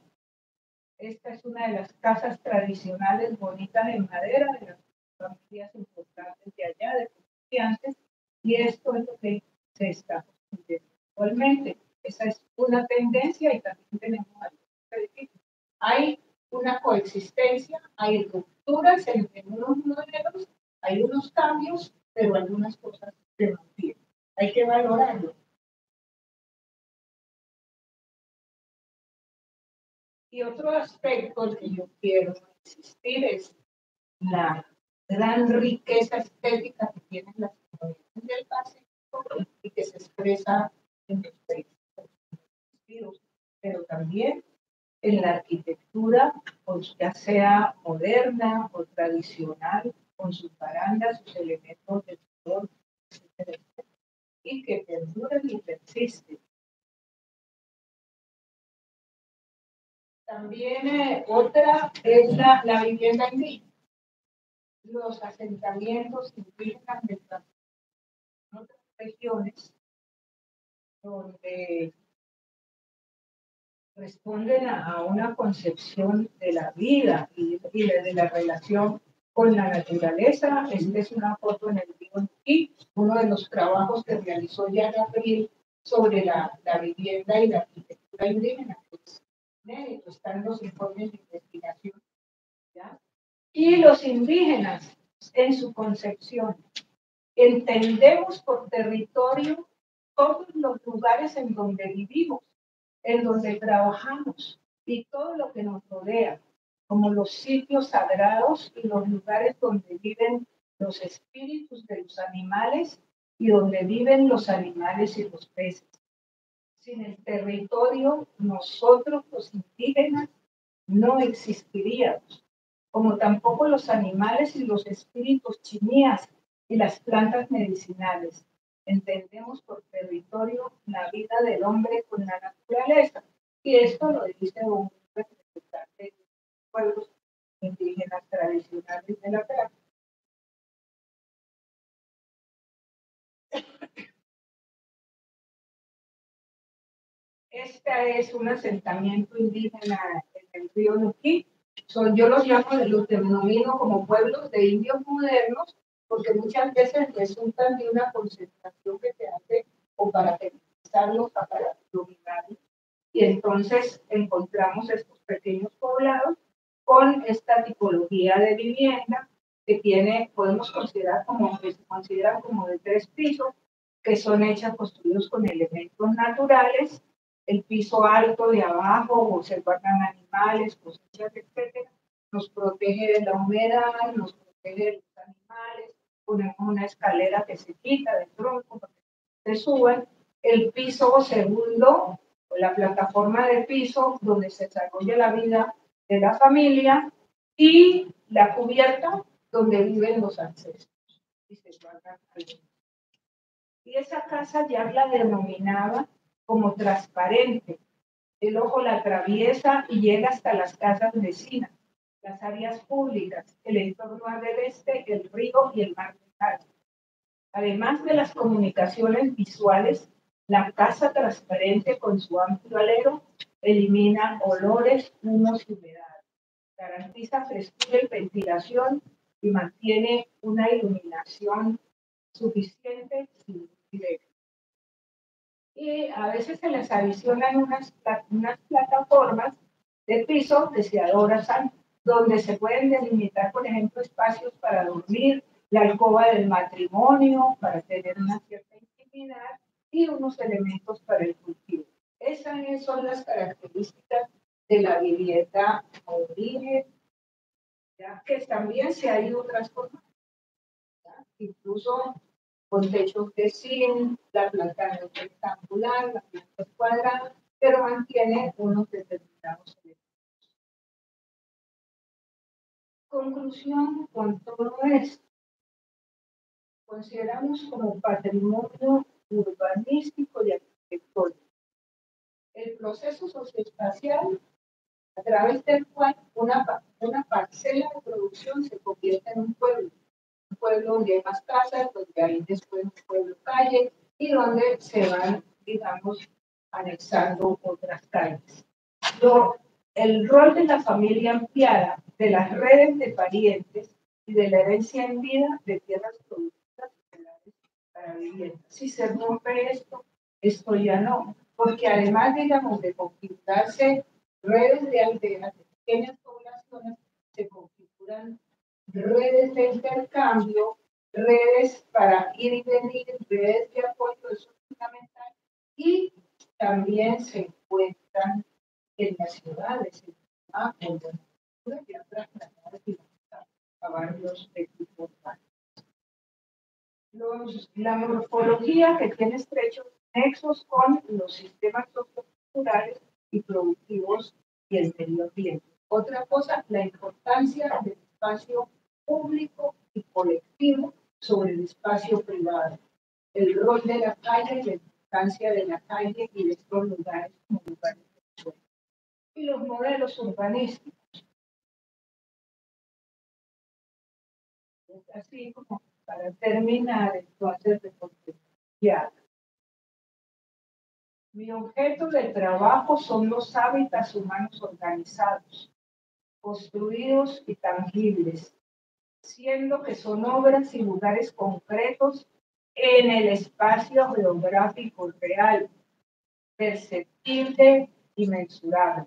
Esta es una de las casas tradicionales bonitas de madera de las familias importantes de allá, de comerciantes, y esto es lo que se está construyendo actualmente. Esa es una tendencia y también tenemos algunos edificios. Hay una coexistencia, hay rupturas entre unos modelos, hay unos cambios, pero algunas cosas se mantienen. Hay que valorarlo. Y otro aspecto al que yo quiero insistir es la gran riqueza estética que tienen las comunidades del Pacífico y que se expresa en los textos, pero también en la arquitectura, pues ya sea moderna o tradicional, con sus barandas, sus elementos de color, etcétera, y que perduran y persisten. También otra es la vivienda indígena. Los asentamientos indígenas de otras regiones donde responden a una concepción de la vida y de la relación con la naturaleza. Esta es una foto en el río y uno de los trabajos que realizó ya Gabriel sobre la vivienda y la arquitectura indígena. Pues, están los informes de investigación, ¿ya? Y los indígenas en su concepción. Entendemos por territorio todos los lugares en donde vivimos, en donde trabajamos y todo lo que nos rodea, como los sitios sagrados y los lugares donde viven los espíritus de los animales y donde viven los animales y los peces. Sin el territorio, nosotros los indígenas no existiríamos, como tampoco los animales y los espíritus chinías y las plantas medicinales. Entendemos por territorio la vida del hombre con la naturaleza. Y esto lo dice un pueblos indígenas tradicionales de la tierra. Este es un asentamiento indígena en el río Nuquí. Yo los denomino como pueblos de indios modernos, porque muchas veces resultan de una concentración que se hace o para utilizarlos para dominarlos. Y entonces encontramos estos pequeños poblados con esta tipología de vivienda que tiene, podemos considerar como, que se consideran como de 3 pisos, que son construidos con elementos naturales. El piso alto de abajo, se guardan animales, cosechas, etcétera, nos protege de la humedad, nos protege de los animales, ponemos una escalera que se quita del tronco para que se suban. El piso segundo, la plataforma de piso donde se desarrolla la vida de la familia, y la cubierta donde viven los ancestros y se guardan alimentos. Y esa casa ya la denominaba como transparente. El ojo la atraviesa y llega hasta las casas vecinas, las áreas públicas, el entorno agreste, el río y el mar de Cali. Además de las comunicaciones visuales, la casa transparente con su amplio alero elimina olores, humos y humedad. Garantiza frescura y ventilación y mantiene una iluminación suficiente sin directo. Y a veces se les adicionan unas plataformas de piso que se adoran, donde se pueden delimitar, por ejemplo, espacios para dormir, la alcoba del matrimonio, para tener una cierta intimidad, y unos elementos para el cultivo. Esas son las características de la vivienda aborigen, que también se ha ido transformando, incluso con techos de zinc, la planta no es rectangular, la planta es cuadrada, pero mantiene unos determinados elementos. Conclusión con todo esto. Consideramos como patrimonio urbanístico y arquitectónico el proceso socioespacial a través del cual una parcela de producción se convierte en un pueblo donde hay más casas, donde hay después un pueblo calle y donde se van, digamos, anexando otras calles. El rol de la familia ampliada, de las redes de parientes y de la herencia en vida de tierras productivas para vivienda. Si se rompe esto ya no, porque además, digamos, de configurarse redes de aldeas, de pequeñas poblaciones, se configuran redes de intercambio, redes para ir y venir, redes de apoyo, eso es fundamental, y también se encuentran en las ciudades, en y otras a barrios de tipo urbano. La morfología que tiene estrechos nexos con los sistemas socioculturales y productivos y el medio ambiente. Otra cosa, la importancia del espacio público y colectivo sobre el espacio privado. El rol de la calle, la importancia de la calle y de estos lugares como lugares de encuentro. Y los modelos urbanísticos. Así como para terminar, entonces, de ya. Mi objeto de trabajo son los hábitats humanos organizados, construidos y tangibles, siendo que son obras y lugares concretos en el espacio geográfico real, perceptible y mensurable.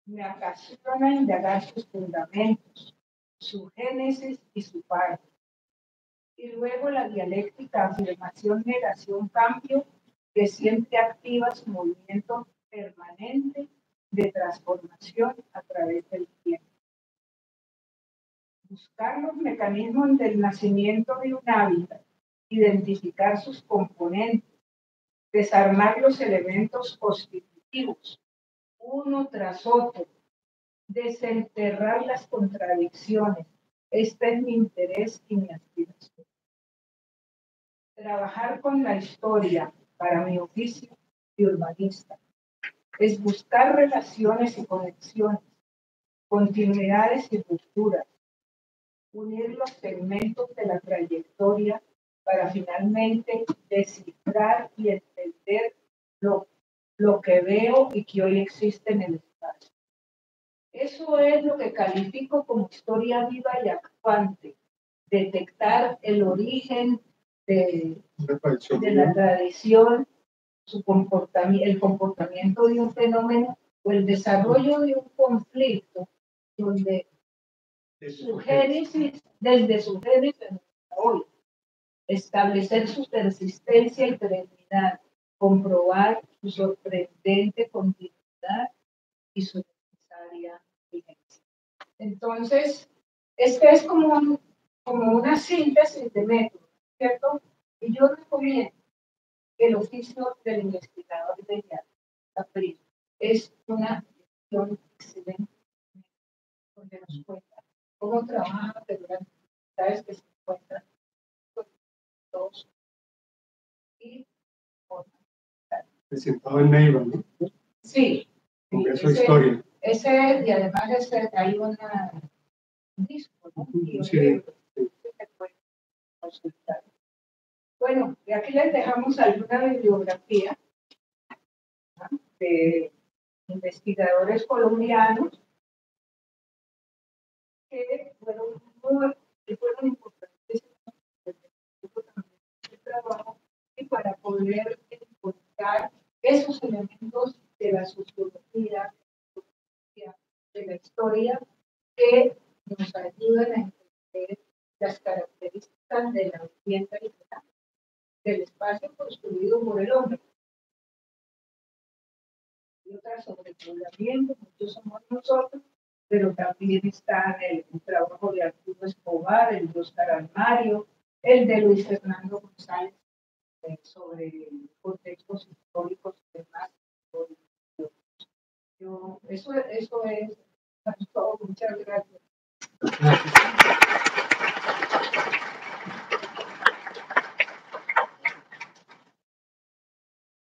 Me apasiona indagar sus fundamentos, su génesis y su parte. Y luego la dialéctica afirmación, negación, cambio, que siempre activa su movimiento permanente de transformación a través del tiempo. Buscar los mecanismos del nacimiento de un hábitat, identificar sus componentes, desarmar los elementos constitutivos, uno tras otro, desenterrar las contradicciones. Este es mi interés y mi aspiración. Trabajar con la historia para mi oficio de urbanista es buscar relaciones y conexiones, continuidades y rupturas, unir los segmentos de la trayectoria para finalmente descifrar y entender lo que veo y que hoy existe en el espacio. Eso es lo que califico como historia viva y actuante, detectar el origen de la tradición, el comportamiento de un fenómeno o el desarrollo de un conflicto donde su génesis, desde su génesis hasta hoy, establecer su persistencia y perennidad, comprobar su sorprendente continuidad y su necesaria vigencia. Entonces, este es como una síntesis de método, ¿cierto? Y yo recomiendo el oficio del investigador de Capriles. Es una lección excelente donde nos cuenta cómo trabaja, pero las dificultades que se encuentran con todos y presentado en Neiva, ¿no? Sí. Esa historia. Ese, y además hay un disco, ¿no? Y un libro que se puede consultar. Bueno, y aquí les dejamos alguna bibliografía, ¿no?, de investigadores colombianos que fueron importantes en el trabajo y para poder encontrar esos elementos de la sociología, de la historia, que nos ayudan a entender las características de la vivienda y del espacio construido por el hombre. Y otras sobrepoblamiento, muchos somos nosotros, pero también está el trabajo de Arturo Escobar, el de Oscar Armario, el de Luis Fernando González, sobre contextos históricos y demás. Eso es todo. Muchas gracias.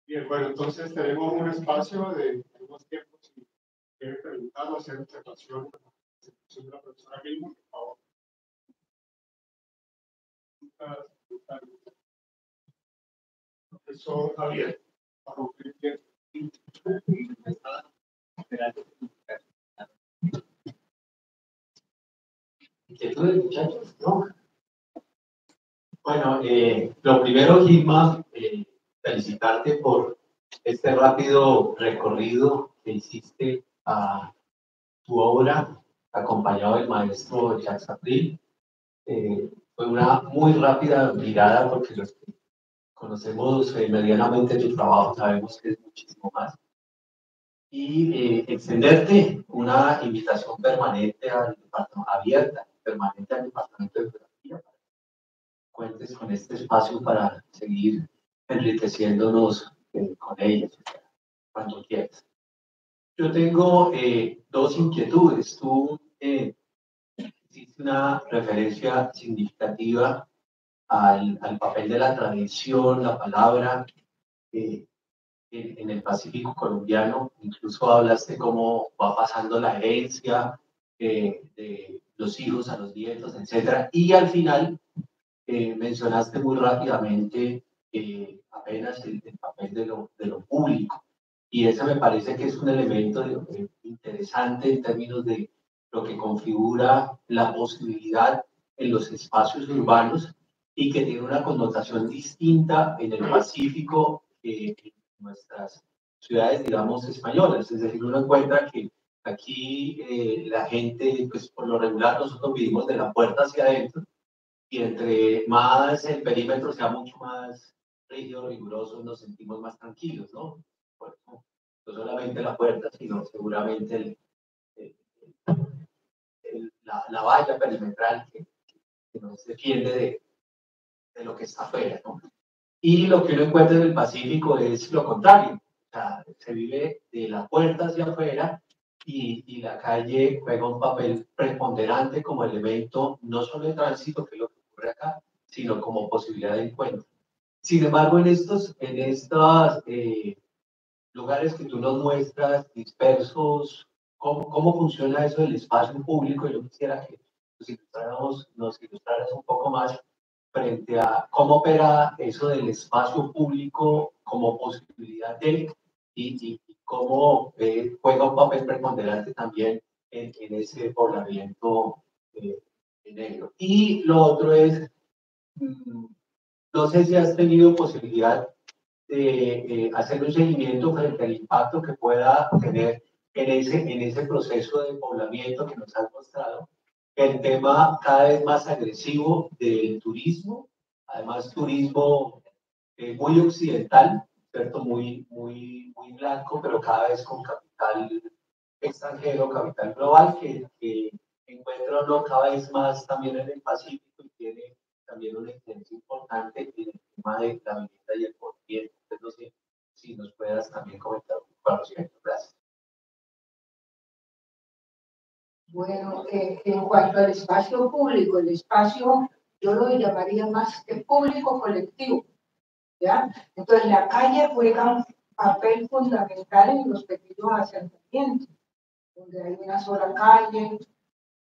Bien, bueno, entonces tenemos un espacio de unos tiempos. Si quieren preguntar o hacer observación a la presentación de la profesora Gilmour, por favor. Profesor Javier. Inquietudes, muchachos, ¿no? Bueno, lo primero, Gilma, felicitarte por este rápido recorrido que hiciste a tu obra, acompañado del maestro Jacques April. Fue una muy rápida mirada porque los que conocemos medianamente tu trabajo sabemos que es muchísimo más. Y extenderte una invitación permanente al departamento, abierta, permanente al departamento de geografía, para que cuentes con este espacio para seguir enriqueciéndonos con ellos, cuando quieras. Yo tengo dos inquietudes. Tú hiciste una referencia significativa al papel de la tradición, la palabra, en el Pacífico colombiano. Incluso hablaste cómo va pasando la herencia de los hijos a los nietos, etc. Y al final mencionaste muy rápidamente apenas el papel de lo público. Y ese me parece que es un elemento interesante en términos de lo que configura la posibilidad en los espacios urbanos y que tiene una connotación distinta en el Pacífico que en nuestras ciudades, digamos, españolas. Es decir, uno encuentra que aquí la gente, pues por lo regular, nosotros vivimos de la puerta hacia adentro, y entre más el perímetro sea mucho más rígido, riguroso, nos sentimos más tranquilos, ¿no? Por eso, no solamente la puerta, sino seguramente la valla perimetral que nos defiende de lo que está afuera, ¿no? Y lo que uno encuentra en el Pacífico es lo contrario. O sea, se vive de la puerta hacia afuera y la calle juega un papel preponderante como elemento no solo de tránsito, que es lo que ocurre acá, sino como posibilidad de encuentro. Sin embargo, en estos lugares que tú nos muestras dispersos cómo funciona eso del espacio público. Yo quisiera que nos ilustraras un poco más frente a cómo opera eso del espacio público como posibilidad de, y cómo juega un papel preponderante también en ese poblamiento negro. Y lo otro es, no sé si has tenido posibilidad de hacer un seguimiento frente al impacto que pueda tener en ese proceso de poblamiento que nos has mostrado, el tema cada vez más agresivo del turismo, además turismo muy occidental, ¿cierto? Muy blanco, pero cada vez con capital extranjero, capital global, que encuentra uno cada vez más también en el Pacífico y tiene también una influencia importante en el tema de la vivienda y el movimiento. Entonces, no sé si nos puedas también comentar un poco al respecto. Gracias. Bueno, en cuanto al espacio público, el espacio yo lo llamaría más que público colectivo, ¿ya? Entonces la calle juega un papel fundamental en los pequeños asentamientos, donde hay una sola calle,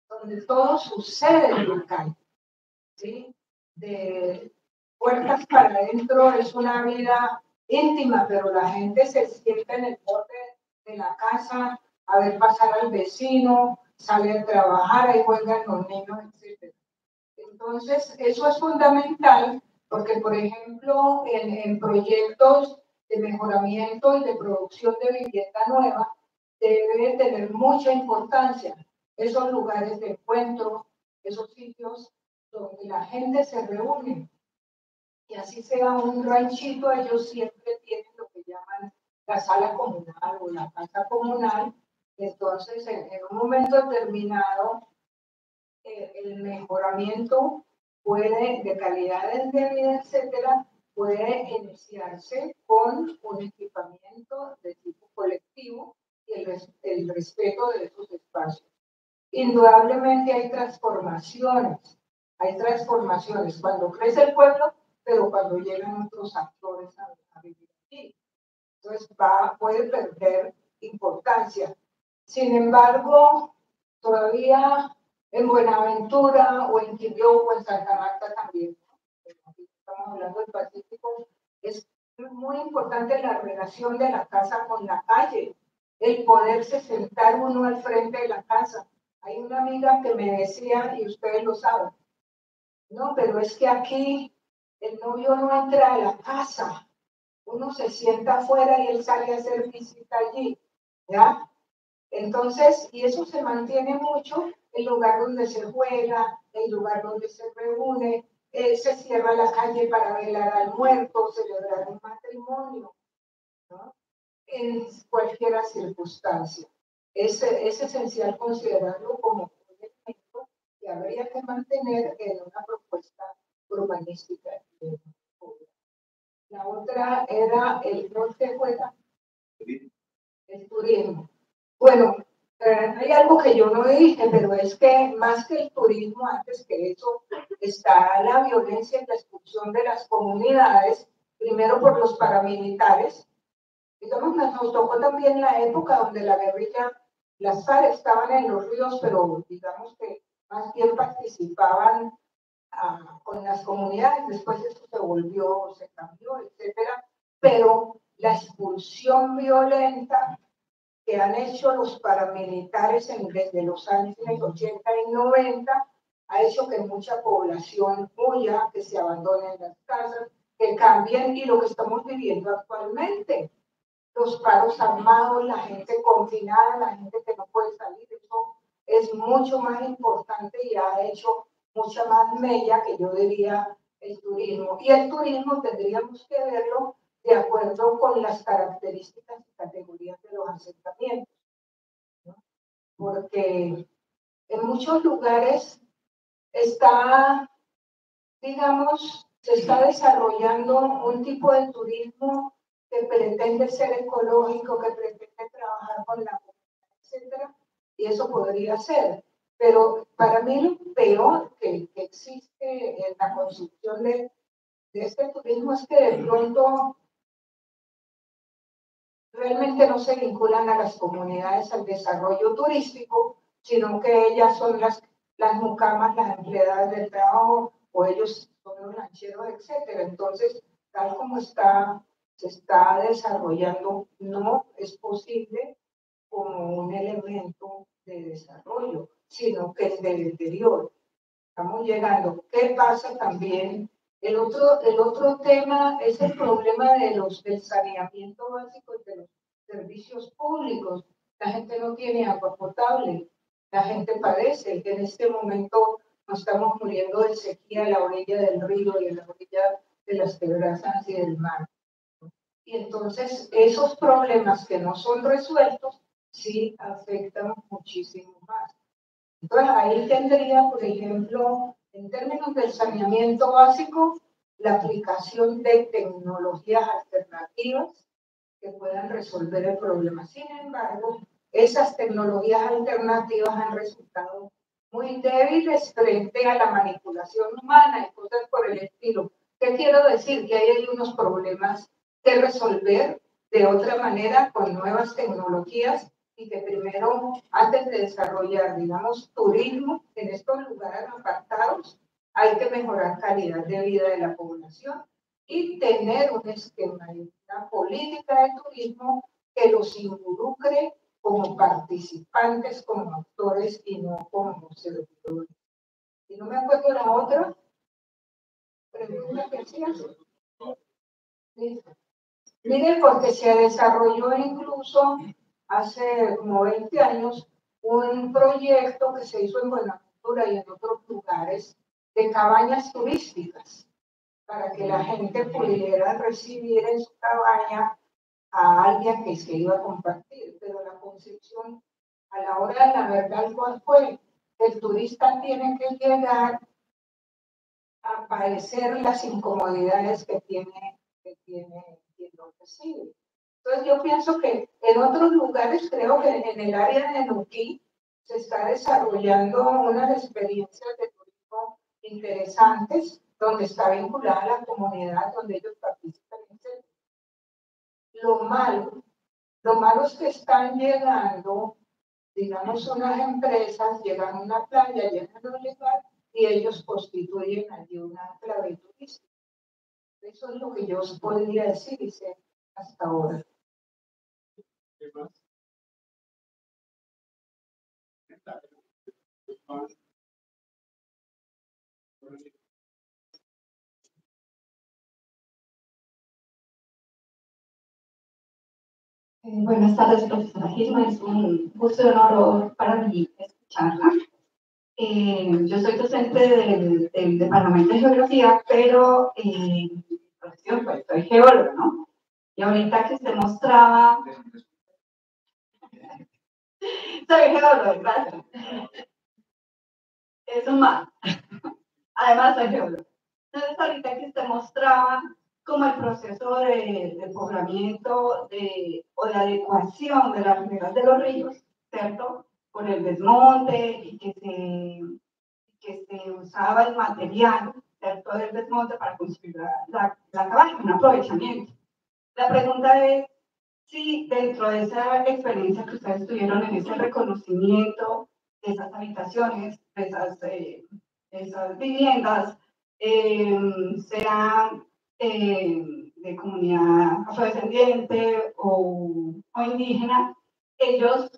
donde todo sucede en la calle, ¿sí? De puertas para adentro es una vida íntima, pero la gente se sienta en el borde de la casa a ver pasar al vecino, sale a trabajar, ahí juegan los niños, etc. Entonces, eso es fundamental porque, por ejemplo, en proyectos de mejoramiento y de producción de vivienda nueva, debe tener mucha importancia esos lugares de encuentro, esos sitios donde la gente se reúne. Y así sea un ranchito, ellos siempre tienen lo que llaman la sala comunal o la casa comunal. Entonces, en un momento determinado, el mejoramiento puede, de calidad de vida, etcétera, puede iniciarse con un equipamiento de tipo colectivo y el respeto de esos espacios. Indudablemente hay transformaciones cuando crece el pueblo, pero cuando llegan otros actores a vivir aquí. Entonces puede perder importancia. Sin embargo, todavía en Buenaventura o en Quibdó o en Santa Marta también, estamos hablando del Pacífico, es muy importante la relación de la casa con la calle, el poderse sentar uno al frente de la casa. Hay una amiga que me decía, y ustedes lo saben, no, pero es que aquí el novio no entra a la casa, uno se sienta afuera y él sale a hacer visita allí, ¿ya? Entonces, y eso se mantiene mucho, el lugar donde se juega, el lugar donde se reúne, se cierra la calle para velar al muerto, celebrar un matrimonio, ¿no? En cualquier circunstancia. Es esencial considerarlo como un elemento que habría que mantener en una propuesta urbanística. La otra era el norte juega, el turismo. Bueno, hay algo que yo no dije, pero es que más que el turismo, antes que eso, está la violencia y la expulsión de las comunidades, primero por los paramilitares. Digamos, nos tocó también la época donde la guerrilla, las FARC estaban en los ríos, pero digamos que más bien participaban con las comunidades, después eso se volvió, se cambió, etcétera, pero la expulsión violenta que han hecho los paramilitares desde los años 80 y 90 ha hecho que mucha población huya, que se abandonen las casas, que cambien, y lo que estamos viviendo actualmente, los paros armados, la gente confinada, la gente que no puede salir, eso es mucho más importante y ha hecho mucha más mella que yo diría el turismo. Y el turismo tendríamos que verlo de acuerdo con las características y categorías de los asentamientos, ¿no? Porque en muchos lugares está, digamos, se está desarrollando un tipo de turismo que pretende ser ecológico, que pretende trabajar con la comunidad, etcétera, y eso podría ser. Pero para mí lo peor que existe en la construcción de este turismo es que de pronto realmente no se vinculan a las comunidades al desarrollo turístico, sino que ellas son las mucamas, las empleadas del trabajo, o ellos son los rancheros, etcétera. Entonces, tal como se está desarrollando, no es posible como un elemento de desarrollo, sino que es de deterioro. Estamos llegando. ¿Qué pasa también? El otro tema es el problema del saneamiento básico y de los servicios públicos. La gente no tiene agua potable, la gente padece. En este momento nos estamos muriendo de sequía a la orilla del río y a la orilla de las terrazas y del mar. Y entonces esos problemas que no son resueltos sí afectan muchísimo más. Entonces ahí tendría, por ejemplo, en términos del saneamiento básico, la aplicación de tecnologías alternativas que puedan resolver el problema. Sin embargo, esas tecnologías alternativas han resultado muy débiles frente a la manipulación humana y cosas por el estilo. ¿Qué quiero decir? Que hay unos problemas que resolver de otra manera con nuevas tecnologías y que primero, antes de desarrollar, digamos, turismo en estos lugares apartados, hay que mejorar calidad de vida de la población y tener un esquema y una política de turismo que los involucre como participantes, como actores y no como servidores. Y no me acuerdo la otra pregunta que hacías. Miren, porque se desarrolló incluso hace como 20 años un proyecto que se hizo en Buenaventura y en otros lugares de cabañas turísticas para que la gente pudiera recibir en su cabaña a alguien que se iba a compartir. Pero la concepción a la hora de la verdad, ¿cuál fue? El turista tiene que llegar a padecer las incomodidades que tiene quien lo recibe. Entonces yo pienso que en otros lugares, creo que en el área de Nuquí, se está desarrollando unas experiencias de turismo interesantes, donde está vinculada la comunidad, donde ellos participan, etc. Lo malo es que están llegando, digamos, unas empresas, llegan a una playa, llegan a un lugar y ellos constituyen allí una clave turística. Eso es lo que yo os podría decir hasta ahora. ¿Qué más? Buenas tardes, profesora Gilma. Es un gusto y un honor para mí escucharla. Yo soy docente del Departamento de Geografía, pero mi profesión, pues, soy geóloga, ¿no? Y ahorita que usted mostraba... Soy geóloga, gracias. Es un más. Además, soy geóloga. Entonces, ahorita que usted mostraba como el proceso de poblamiento o de adecuación de las riberas de los ríos, ¿cierto? Con el desmonte y que se usaba el material, ¿cierto? Del desmonte para construir la cabaña, un aprovechamiento. La pregunta es si dentro de esa experiencia que ustedes tuvieron en ese reconocimiento de esas habitaciones, de esas viviendas, sean de comunidad afrodescendiente o indígena, ellos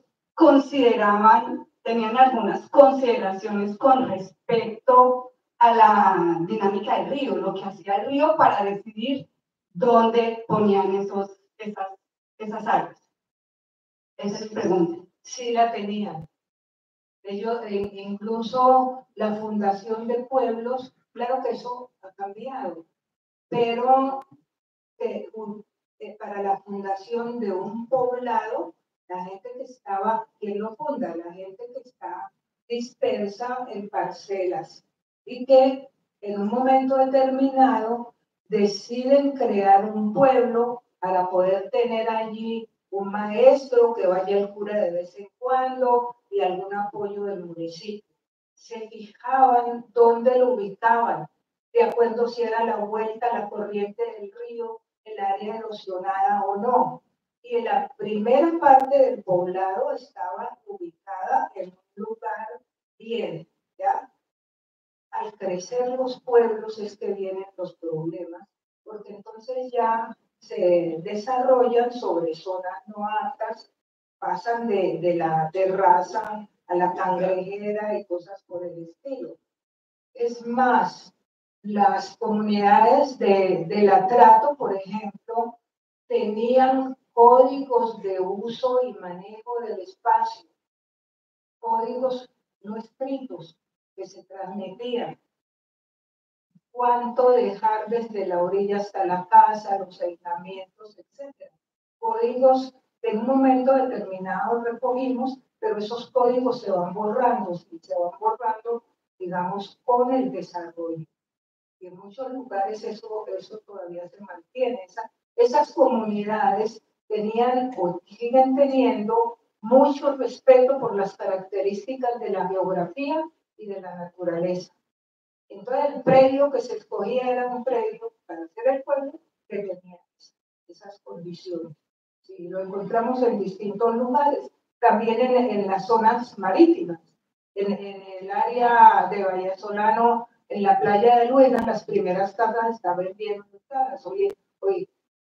tenían algunas consideraciones con respecto a la dinámica del río, lo que hacía el río para decidir dónde ponían esas áreas. Esa es mi pregunta. Sí, la tenían. Ellos, incluso la fundación de pueblos, claro que eso ha cambiado, pero para la fundación de un poblado, la gente que estaba, ¿quién lo funda? La gente que está dispersa en parcelas y que en un momento determinado deciden crear un pueblo para poder tener allí un maestro, que vaya el cura de vez en cuando y algún apoyo del municipio. Se fijaban dónde lo ubicaban, de acuerdo si era la vuelta, la corriente del río, el área erosionada o no. y en la primera parte del poblado estaba ubicada en un lugar bien, ¿ya? Al crecer los pueblos es que vienen los problemas, porque entonces ya se desarrollan sobre zonas no aptas, pasan de la terraza a la cangrejera y cosas por el estilo. Es más, las comunidades del atrato, por ejemplo, tenían códigos de uso y manejo del espacio, códigos no escritos que se transmitían. Cuánto dejar desde la orilla hasta la casa, los aislamientos, etc. Códigos que en un momento determinado recogimos, pero esos códigos se van borrando, digamos, con el desarrollo. Y en muchos lugares eso todavía se mantiene. Esas comunidades tenían o siguen teniendo mucho respeto por las características de la geografía y de la naturaleza. Entonces el predio que se escogía era un predio para hacer el pueblo que tenía esas condiciones. Sí, lo encontramos en distintos lugares, también en las zonas marítimas. En el área de Vallasolano, en la playa de Luena, las primeras casas estaban bien ubicadas. Hoy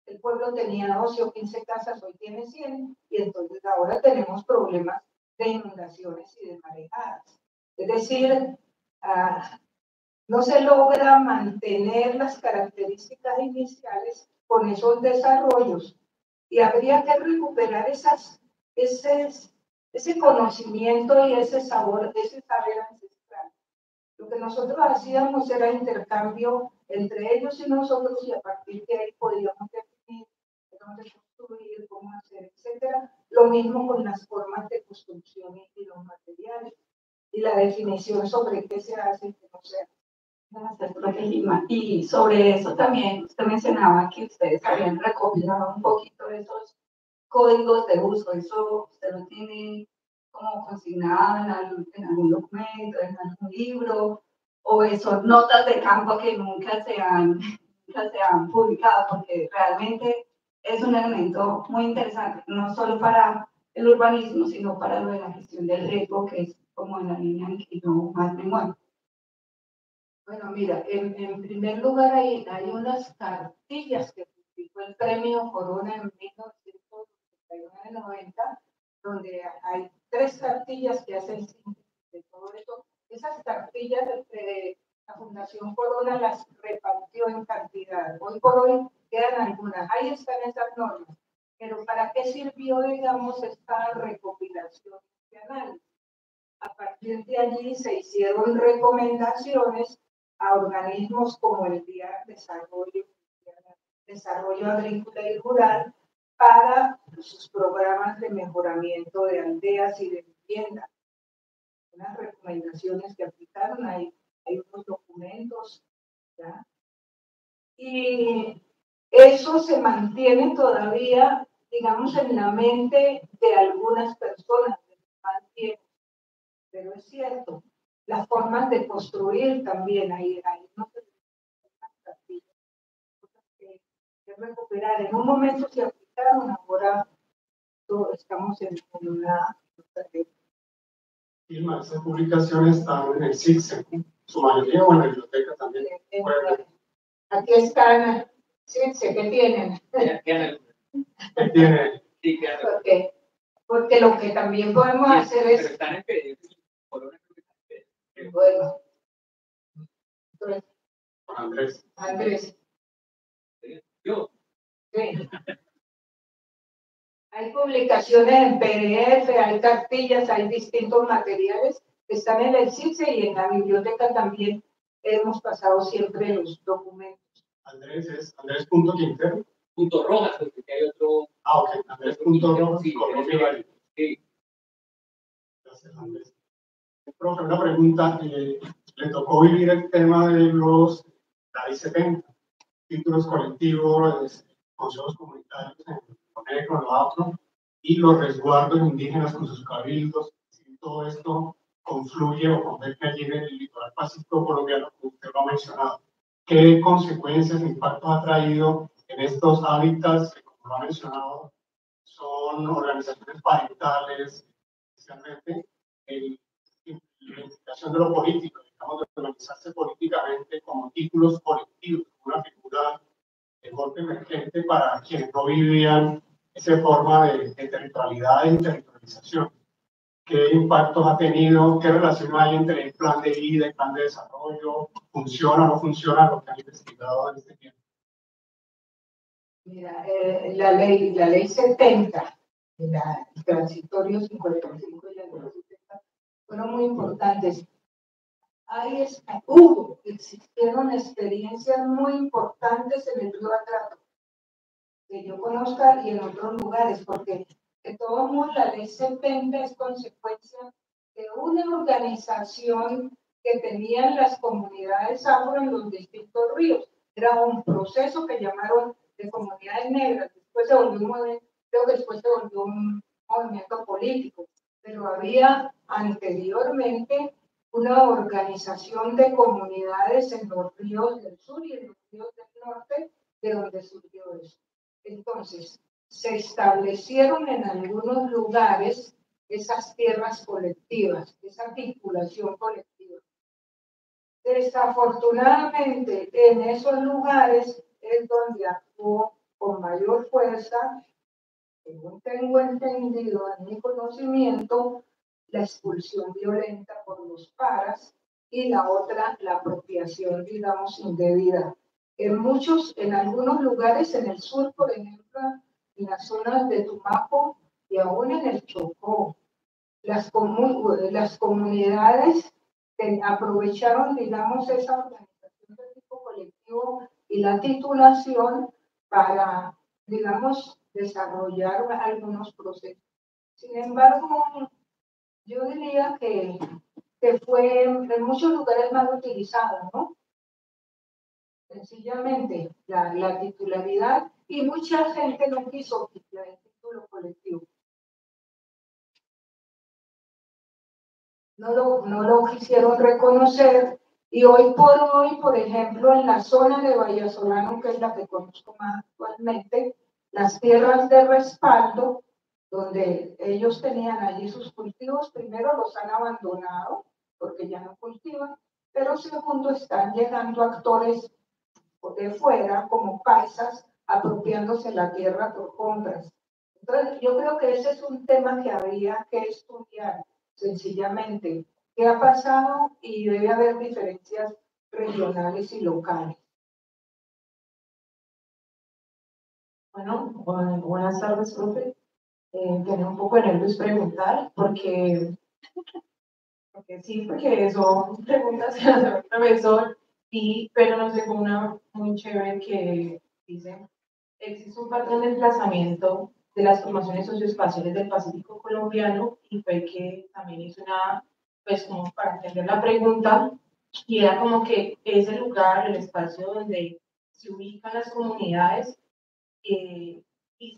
el pueblo tenía 12 o 15 casas, hoy tiene 100, y entonces ahora tenemos problemas de inundaciones y de marejadas. Es decir, no se logra mantener las características iniciales con esos desarrollos, y habría que recuperar ese conocimiento y ese saber ancestral. Lo que nosotros hacíamos era intercambio entre ellos y nosotros, y a partir de ahí podíamos definir dónde construir, cómo hacer, etc. Lo mismo con las formas de construcción y los materiales, y la definición sobre qué se hace y qué no se hace. Gracias, profe Lima. Y sobre eso también usted mencionaba que ustedes habían recopilado un poquito de esos códigos de uso. ¿Eso usted lo tiene como consignado en algún documento, en algún libro? ¿O son notas de campo que nunca se han publicado? Porque realmente es un elemento muy interesante, no solo para el urbanismo, sino para lo de la gestión del riesgo, que es como en la línea en que yo más me muevo. Bueno, mira, en primer lugar hay unas cartillas que publicó el premio Corona en 1989-90, donde hay 3 cartillas que hacen síntesis de todo eso. Esas cartillas de la Fundación Corona las repartió en cantidad. Hoy por hoy quedan algunas. Ahí están esas normas. Pero ¿para qué sirvió, digamos, esta recopilación de análisis? A partir de allí se hicieron recomendaciones a organismos como el DIAR, Desarrollo Agrícola y Rural, para sus programas de mejoramiento de aldeas y de vivienda. Unas recomendaciones que aplicaron, hay unos documentos, ¿ya? Y eso se mantiene todavía, digamos, en la mente de algunas personas, pero es cierto. Las formas de construir también, hay no se que recuperar. En un momento se aplicaron, ahora estamos en una... Irma, esas publicaciones están en el CICSE, su mayoría, o en la biblioteca también. Aquí están, CICSE, ¿qué tienen? ¿Qué tiene? Porque lo que también podemos hacer es... Pero están en PDF. Bueno. Entonces, Andrés. Yo. Sí. Hay publicaciones en PDF, hay cartillas, hay distintos materiales que están en el CICSE, y en la biblioteca también hemos pasado siempre los documentos. Andrés es Andrés.Quintero. Punto Rojas, porque hay otro. Ok, Andrés.Rojas. Sí, sí. Gracias, Andrés. Profe, una pregunta. Le tocó vivir el tema de los DAI 70, títulos colectivos, consejos comunitarios en Conejo, en Loapro, y los resguardos indígenas con sus cabildos. Si todo esto confluye o converge allí en el litoral pacífico colombiano, como usted lo ha mencionado. ¿Qué consecuencias, impactos ha traído en estos hábitats, como lo ha mencionado, son organizaciones parentales, especialmente la implicación de lo político, digamos, de organizarse políticamente como títulos colectivos, una figura de golpe emergente para quienes no vivían esa forma de territorialidad e interiorizzación. ¿Qué impactos ha tenido? ¿Qué relación hay entre el plan de vida y el plan de desarrollo? ¿Funciona o no funciona lo que han investigado en este tiempo? Mira, la ley 70, el transitorio 55 y la ley 70 fueron muy importantes. Existieron experiencias muy importantes en el Río Atrato, que yo conozca y en otros lugares, porque de todos modos la ley 70 es consecuencia de una organización que tenían las comunidades afro en los distintos ríos. Era un proceso que llamaron de comunidades negras, después se volvió creo que después se volvió un movimiento político, pero había anteriormente una organización de comunidades en los ríos del sur y en los ríos del norte, de donde surgió eso. Entonces, se establecieron en algunos lugares esas tierras colectivas, esa vinculación colectiva. Desafortunadamente, en esos lugares es donde actuó con mayor fuerza, según tengo entendido, en mi conocimiento, la expulsión violenta por los paras y la otra, la apropiación, digamos, indebida. En algunos lugares en el sur, por ejemplo, en las zonas de Tumaco y aún en el Chocó, las comunidades aprovecharon, digamos, esa organización de tipo colectivo y la titulación para, digamos, desarrollar algunos procesos. Sin embargo, yo diría que fue en muchos lugares mal utilizado, ¿no? Sencillamente, la titularidad, y mucha gente no quiso titular el título colectivo. No lo quisieron reconocer, y hoy, por ejemplo, en la zona de Vallasolano, que es la que conozco más actualmente, las tierras de respaldo, donde ellos tenían allí sus cultivos, primero los han abandonado, porque ya no cultivan, pero segundo, están llegando actores de fuera, como paisas, apropiándose la tierra por compras. Entonces, yo creo que ese es un tema que habría que estudiar, sencillamente, qué ha pasado, y debe haber diferencias regionales y locales. Bueno, buenas tardes, profe. Tenía un poco de nervios preguntar, porque son preguntas que hace el profesor, pero nos dejó una muy chévere que dice: existe un patrón de emplazamiento de las formaciones socioespaciales del Pacífico colombiano, y fue que también hizo pues como para entender la pregunta, y era como que ese lugar, el espacio donde se ubican las comunidades y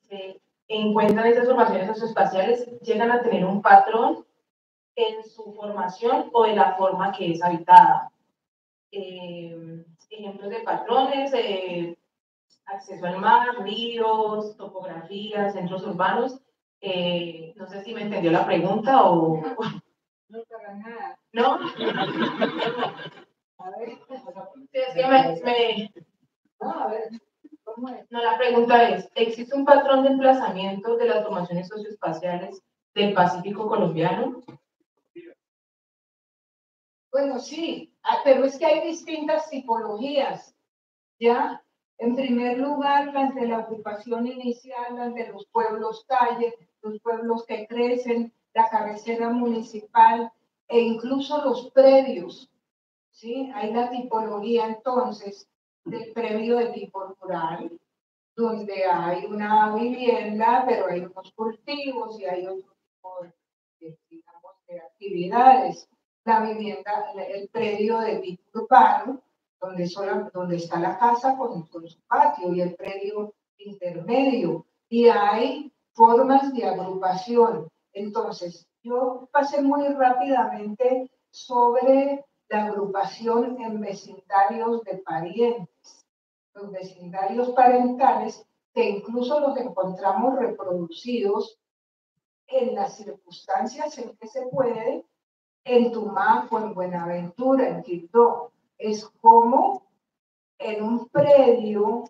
se encuentran esas formaciones socioespaciales, llegan a tener un patrón en su formación o de la forma que es habitada. Ejemplos de patrones: acceso al mar, ríos, topografía, centros urbanos. No sé si me entendió la pregunta o... No, para nada. ¿No? A ver. Sí, es que No, a ver, ¿cómo es? No, la pregunta es: ¿existe un patrón de emplazamiento de las formaciones socioespaciales del Pacífico colombiano? Bueno, sí, pero es que hay distintas tipologías, ¿ya? En primer lugar, las de la ocupación inicial, las de los pueblos calle, los pueblos que crecen, la cabecera municipal e incluso los predios, ¿sí? Hay la tipología entonces del predio de tipo rural, donde hay una vivienda, pero hay unos cultivos y hay otro tipo digamos, de actividades. La vivienda, el predio de tipo urbano, donde está la casa con su patio, y el predio intermedio. Y hay formas de agrupación. Entonces, yo pasé muy rápidamente sobre la agrupación en vecindarios de parientes. Los vecindarios parentales que incluso los encontramos reproducidos en las circunstancias en que se puede, en Tumaco, en Buenaventura, en Quibdó. Es como en un predio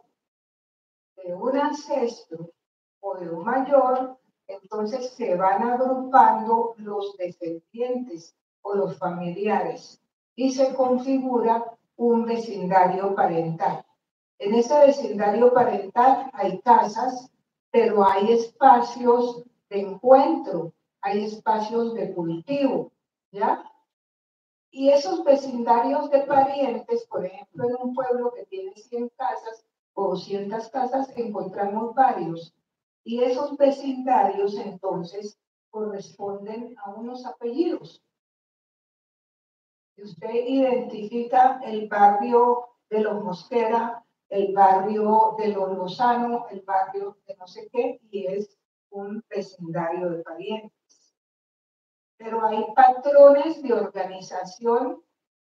de un ancestro o de un mayor, entonces se van agrupando los descendientes o los familiares y se configura un vecindario parental. En ese vecindario parental hay casas, pero hay espacios de encuentro, hay espacios de cultivo, ¿ya? Y esos vecindarios de parientes, por ejemplo, en un pueblo que tiene 100 casas o 200 casas, encontramos varios. Y esos vecindarios, entonces, corresponden a unos apellidos. Y usted identifica el barrio de los Mosquera, el barrio de los Lozano, el barrio de no sé qué, y es un vecindario de parientes. Pero hay patrones de organización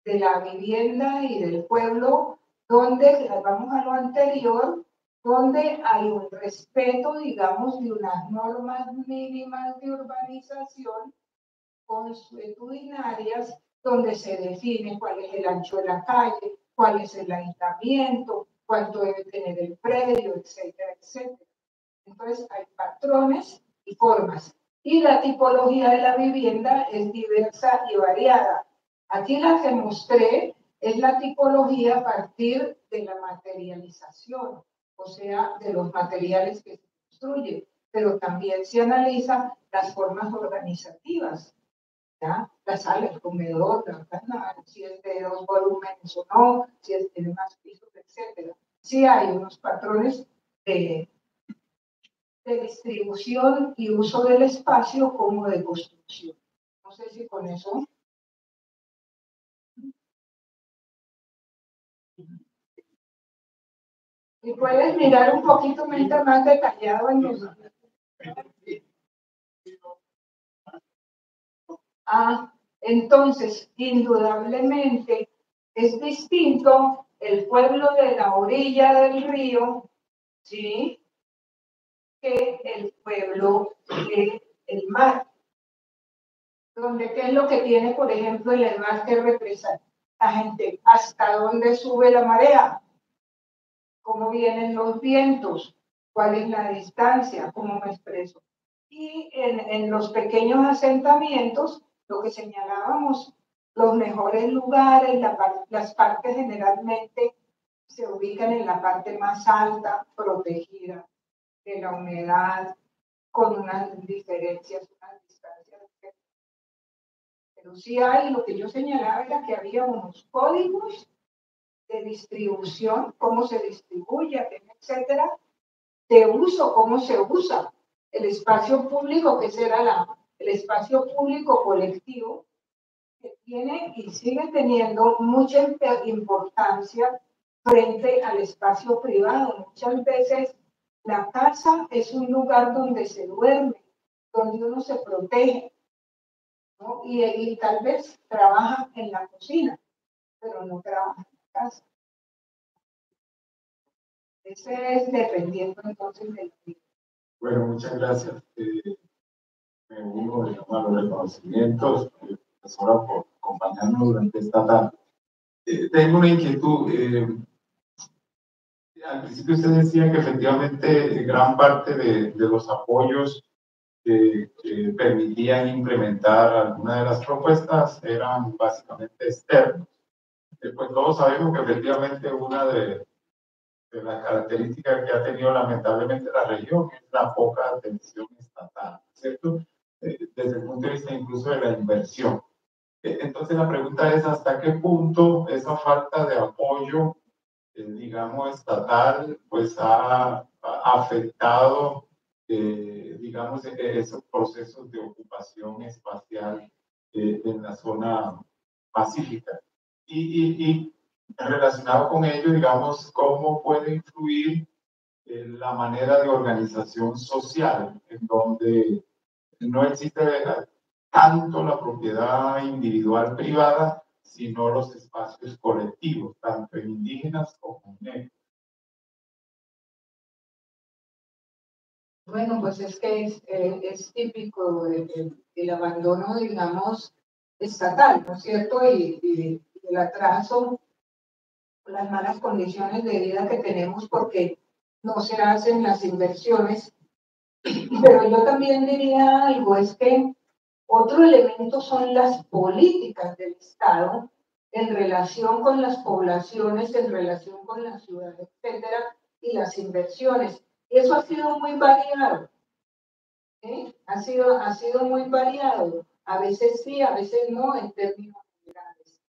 de la vivienda y del pueblo donde, vamos a lo anterior, donde hay un respeto, digamos, de unas normas mínimas de urbanización consuetudinarias, donde se define cuál es el ancho de la calle, cuál es el aislamiento, cuánto debe tener el predio, etcétera, etcétera. Entonces hay patrones y formas. Y la tipología de la vivienda es diversa y variada. Aquí la que mostré es la tipología a partir de la materialización, o sea, de los materiales que se construyen, pero también se analizan las formas organizativas, ¿ya? La sala, el comedor, la ventana, si es de 2 volúmenes o no, si es de más pisos, etc. Sí hay unos patrones de distribución y uso del espacio como de construcción. No sé si con eso. Y puedes mirar un poquito más detallado en los. Entonces, indudablemente, es distinto el pueblo de la orilla del río, ¿sí?, que el pueblo del mar. Donde, ¿qué es lo que tiene, por ejemplo, en el mar que representa la gente? ¿Hasta dónde sube la marea? ¿Cómo vienen los vientos? ¿Cuál es la distancia? ¿Cómo me expreso? Y en los pequeños asentamientos, lo que señalábamos, los mejores lugares, las partes generalmente se ubican en la parte más alta, protegida de la humedad, con unas diferencias, unas distancias. Pero sí hay, lo que yo señalaba era que había unos códigos de distribución, cómo se distribuye, etcétera, de uso, cómo se usa el espacio público, que será el espacio público colectivo, que tiene y sigue teniendo mucha importancia frente al espacio privado. Muchas veces la casa es un lugar donde se duerme, donde uno se protege, ¿no? Y tal vez trabaja en la cocina, pero no trabaja en la casa. Ese es dependiendo entonces del tipo. Bueno, muchas gracias. Me uno a los reconocimientos, profesora, por acompañarnos durante esta tarde. Tengo una inquietud. Al principio usted decía que efectivamente gran parte de los apoyos que permitían implementar algunas de las propuestas eran básicamente externos. Pues todos sabemos que efectivamente una de las características que ha tenido lamentablemente la región es la poca atención estatal, ¿cierto? Desde el punto de vista incluso de la inversión. Entonces la pregunta es hasta qué punto esa falta de apoyo, digamos, estatal, pues ha afectado, digamos, esos procesos de ocupación espacial en la zona pacífica. Y relacionado con ello, digamos, cómo puede influir la manera de organización social, en donde no existe tanto la propiedad individual privada, sino los espacios colectivos, tanto en indígenas como en negros. Bueno, pues es que es típico el abandono, digamos, estatal, ¿no es cierto? Y el atraso, las malas condiciones de vida que tenemos porque no se hacen las inversiones. Pero yo también diría algo, es que otro elemento son las políticas del Estado en relación con las poblaciones, en relación con la ciudad, etcétera, y las inversiones. Y eso ha sido muy variado. ¿Sí? Ha sido muy variado. A veces sí, a veces no, en términos generales.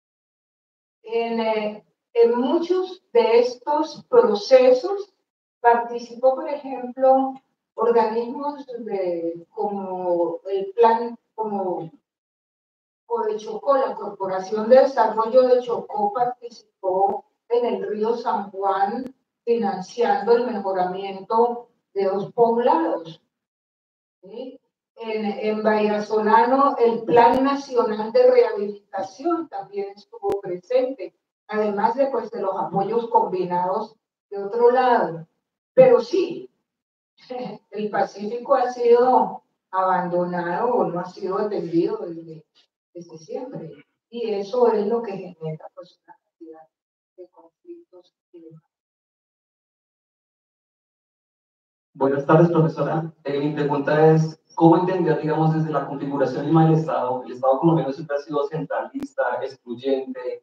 En muchos de estos procesos participó, por ejemplo, organismos como el plan, como de Chocó, la Corporación de Desarrollo de Chocó participó en el río San Juan financiando el mejoramiento de los poblados. ¿Sí? En Vallesolano, el Plan Nacional de Rehabilitación también estuvo presente, además de, pues, de los apoyos combinados de otro lado. Pero sí, el Pacífico ha sido abandonado o no ha sido atendido desde siempre. Y eso es lo que genera, pues, una cantidad de conflictos y demás. Buenas tardes, profesora. Mi pregunta es, ¿cómo entender, digamos, desde la configuración misma del Estado? El Estado colombiano siempre ha sido centralista, excluyente,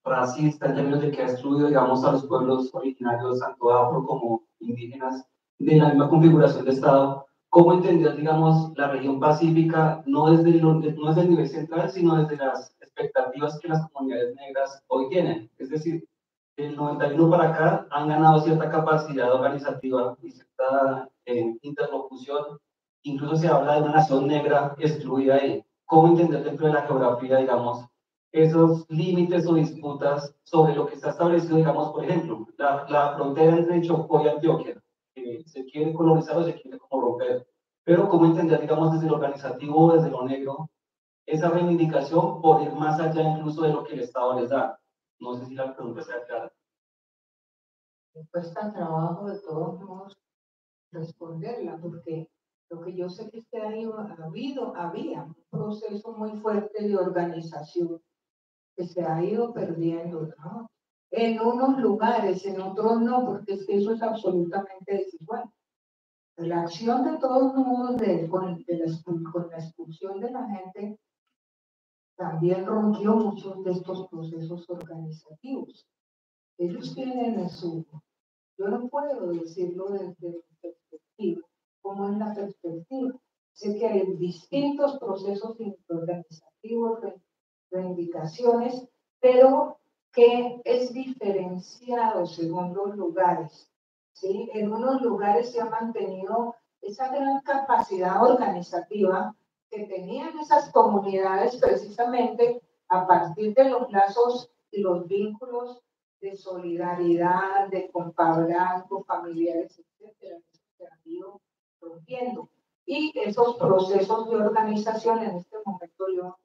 racista, en términos de que ha excluido, digamos, a los pueblos originarios, tanto afro como indígenas, de la misma configuración de Estado. ¿Cómo entender, digamos, la región pacífica, no desde el nivel central, sino desde las expectativas que las comunidades negras hoy tienen? Es decir, del 91 para acá han ganado cierta capacidad organizativa y cierta interlocución. Incluso se habla de una nación negra excluida ahí. ¿Cómo entender dentro de la geografía, digamos, esos límites o disputas sobre lo que está establecido, digamos, por ejemplo, la frontera entre Chocó y Antioquia, que se quiere colonizar o se quiere como romper? Pero cómo entender, digamos, desde lo organizativo, desde lo negro, esa reivindicación por ir más allá incluso de lo que el Estado les da. No sé si la pregunta sea clara. Me cuesta trabajo de todos modos responderla, porque lo que yo sé que había un proceso muy fuerte de organización que se ha ido perdiendo, ¿no? En unos lugares, en otros no, porque es que eso es absolutamente desigual. La acción de todos modos con la expulsión de la gente también rompió muchos de estos procesos organizativos. Ellos tienen yo no puedo decirlo desde mi perspectiva, cómo es la perspectiva. Sé que hay distintos procesos organizativos, reivindicaciones, pero que es diferenciado según los lugares. ¿Sí? En unos lugares se ha mantenido esa gran capacidad organizativa que tenían esas comunidades precisamente a partir de los lazos y los vínculos de solidaridad, de compadrazgo, familiares, etcétera, que se han ido rompiendo. Y esos procesos de organización en este momento yo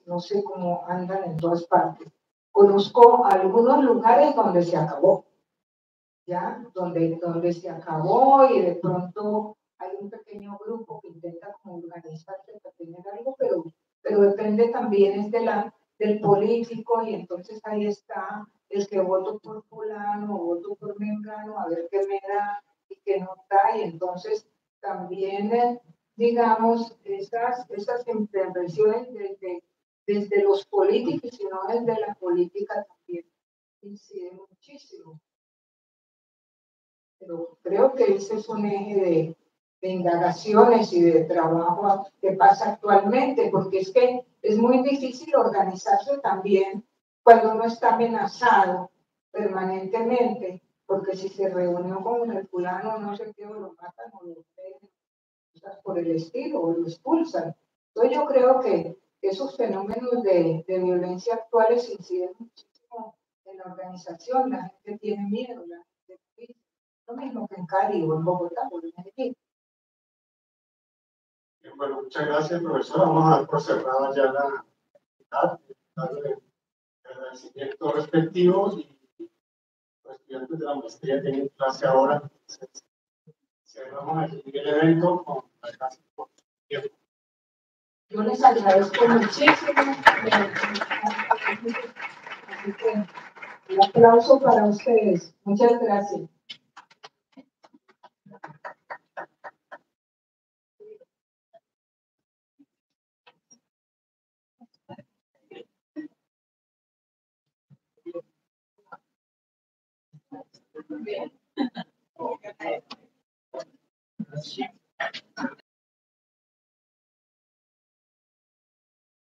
no sé cómo andan en todas partes. Conozco algunos lugares donde se acabó, ¿ya? Donde se acabó y de pronto hay un pequeño grupo que intenta como organizarse para tener algo, pero depende también es del político y entonces ahí está el que voto por fulano o voto por mengano a ver qué me da y qué no da y entonces también digamos esas intervenciones desde los políticos y no desde la política también inciden muchísimo. Pero creo que ese es un eje de indagaciones y de trabajo que pasa actualmente, porque es que es muy difícil organizarse también cuando uno está amenazado permanentemente, porque si se reunió con el fulano, no sé qué, o lo matan o lo pegan, cosas por el estilo, o lo expulsan. Entonces yo creo que esos fenómenos de violencia actuales inciden muchísimo en la organización, la gente tiene miedo, la gente lo mismo que en Cali o en Bogotá o en Medellín. Bueno, muchas gracias, profesora. Vamos a dar por cerrada ya la actividad, darle el agradecimiento respectivo y los estudiantes de la maestría tienen clase ahora. cerramos aquí el evento con la gracia por su tiempo. Yo les agradezco muchísimo. Así que un aplauso para ustedes. Muchas gracias. Bien.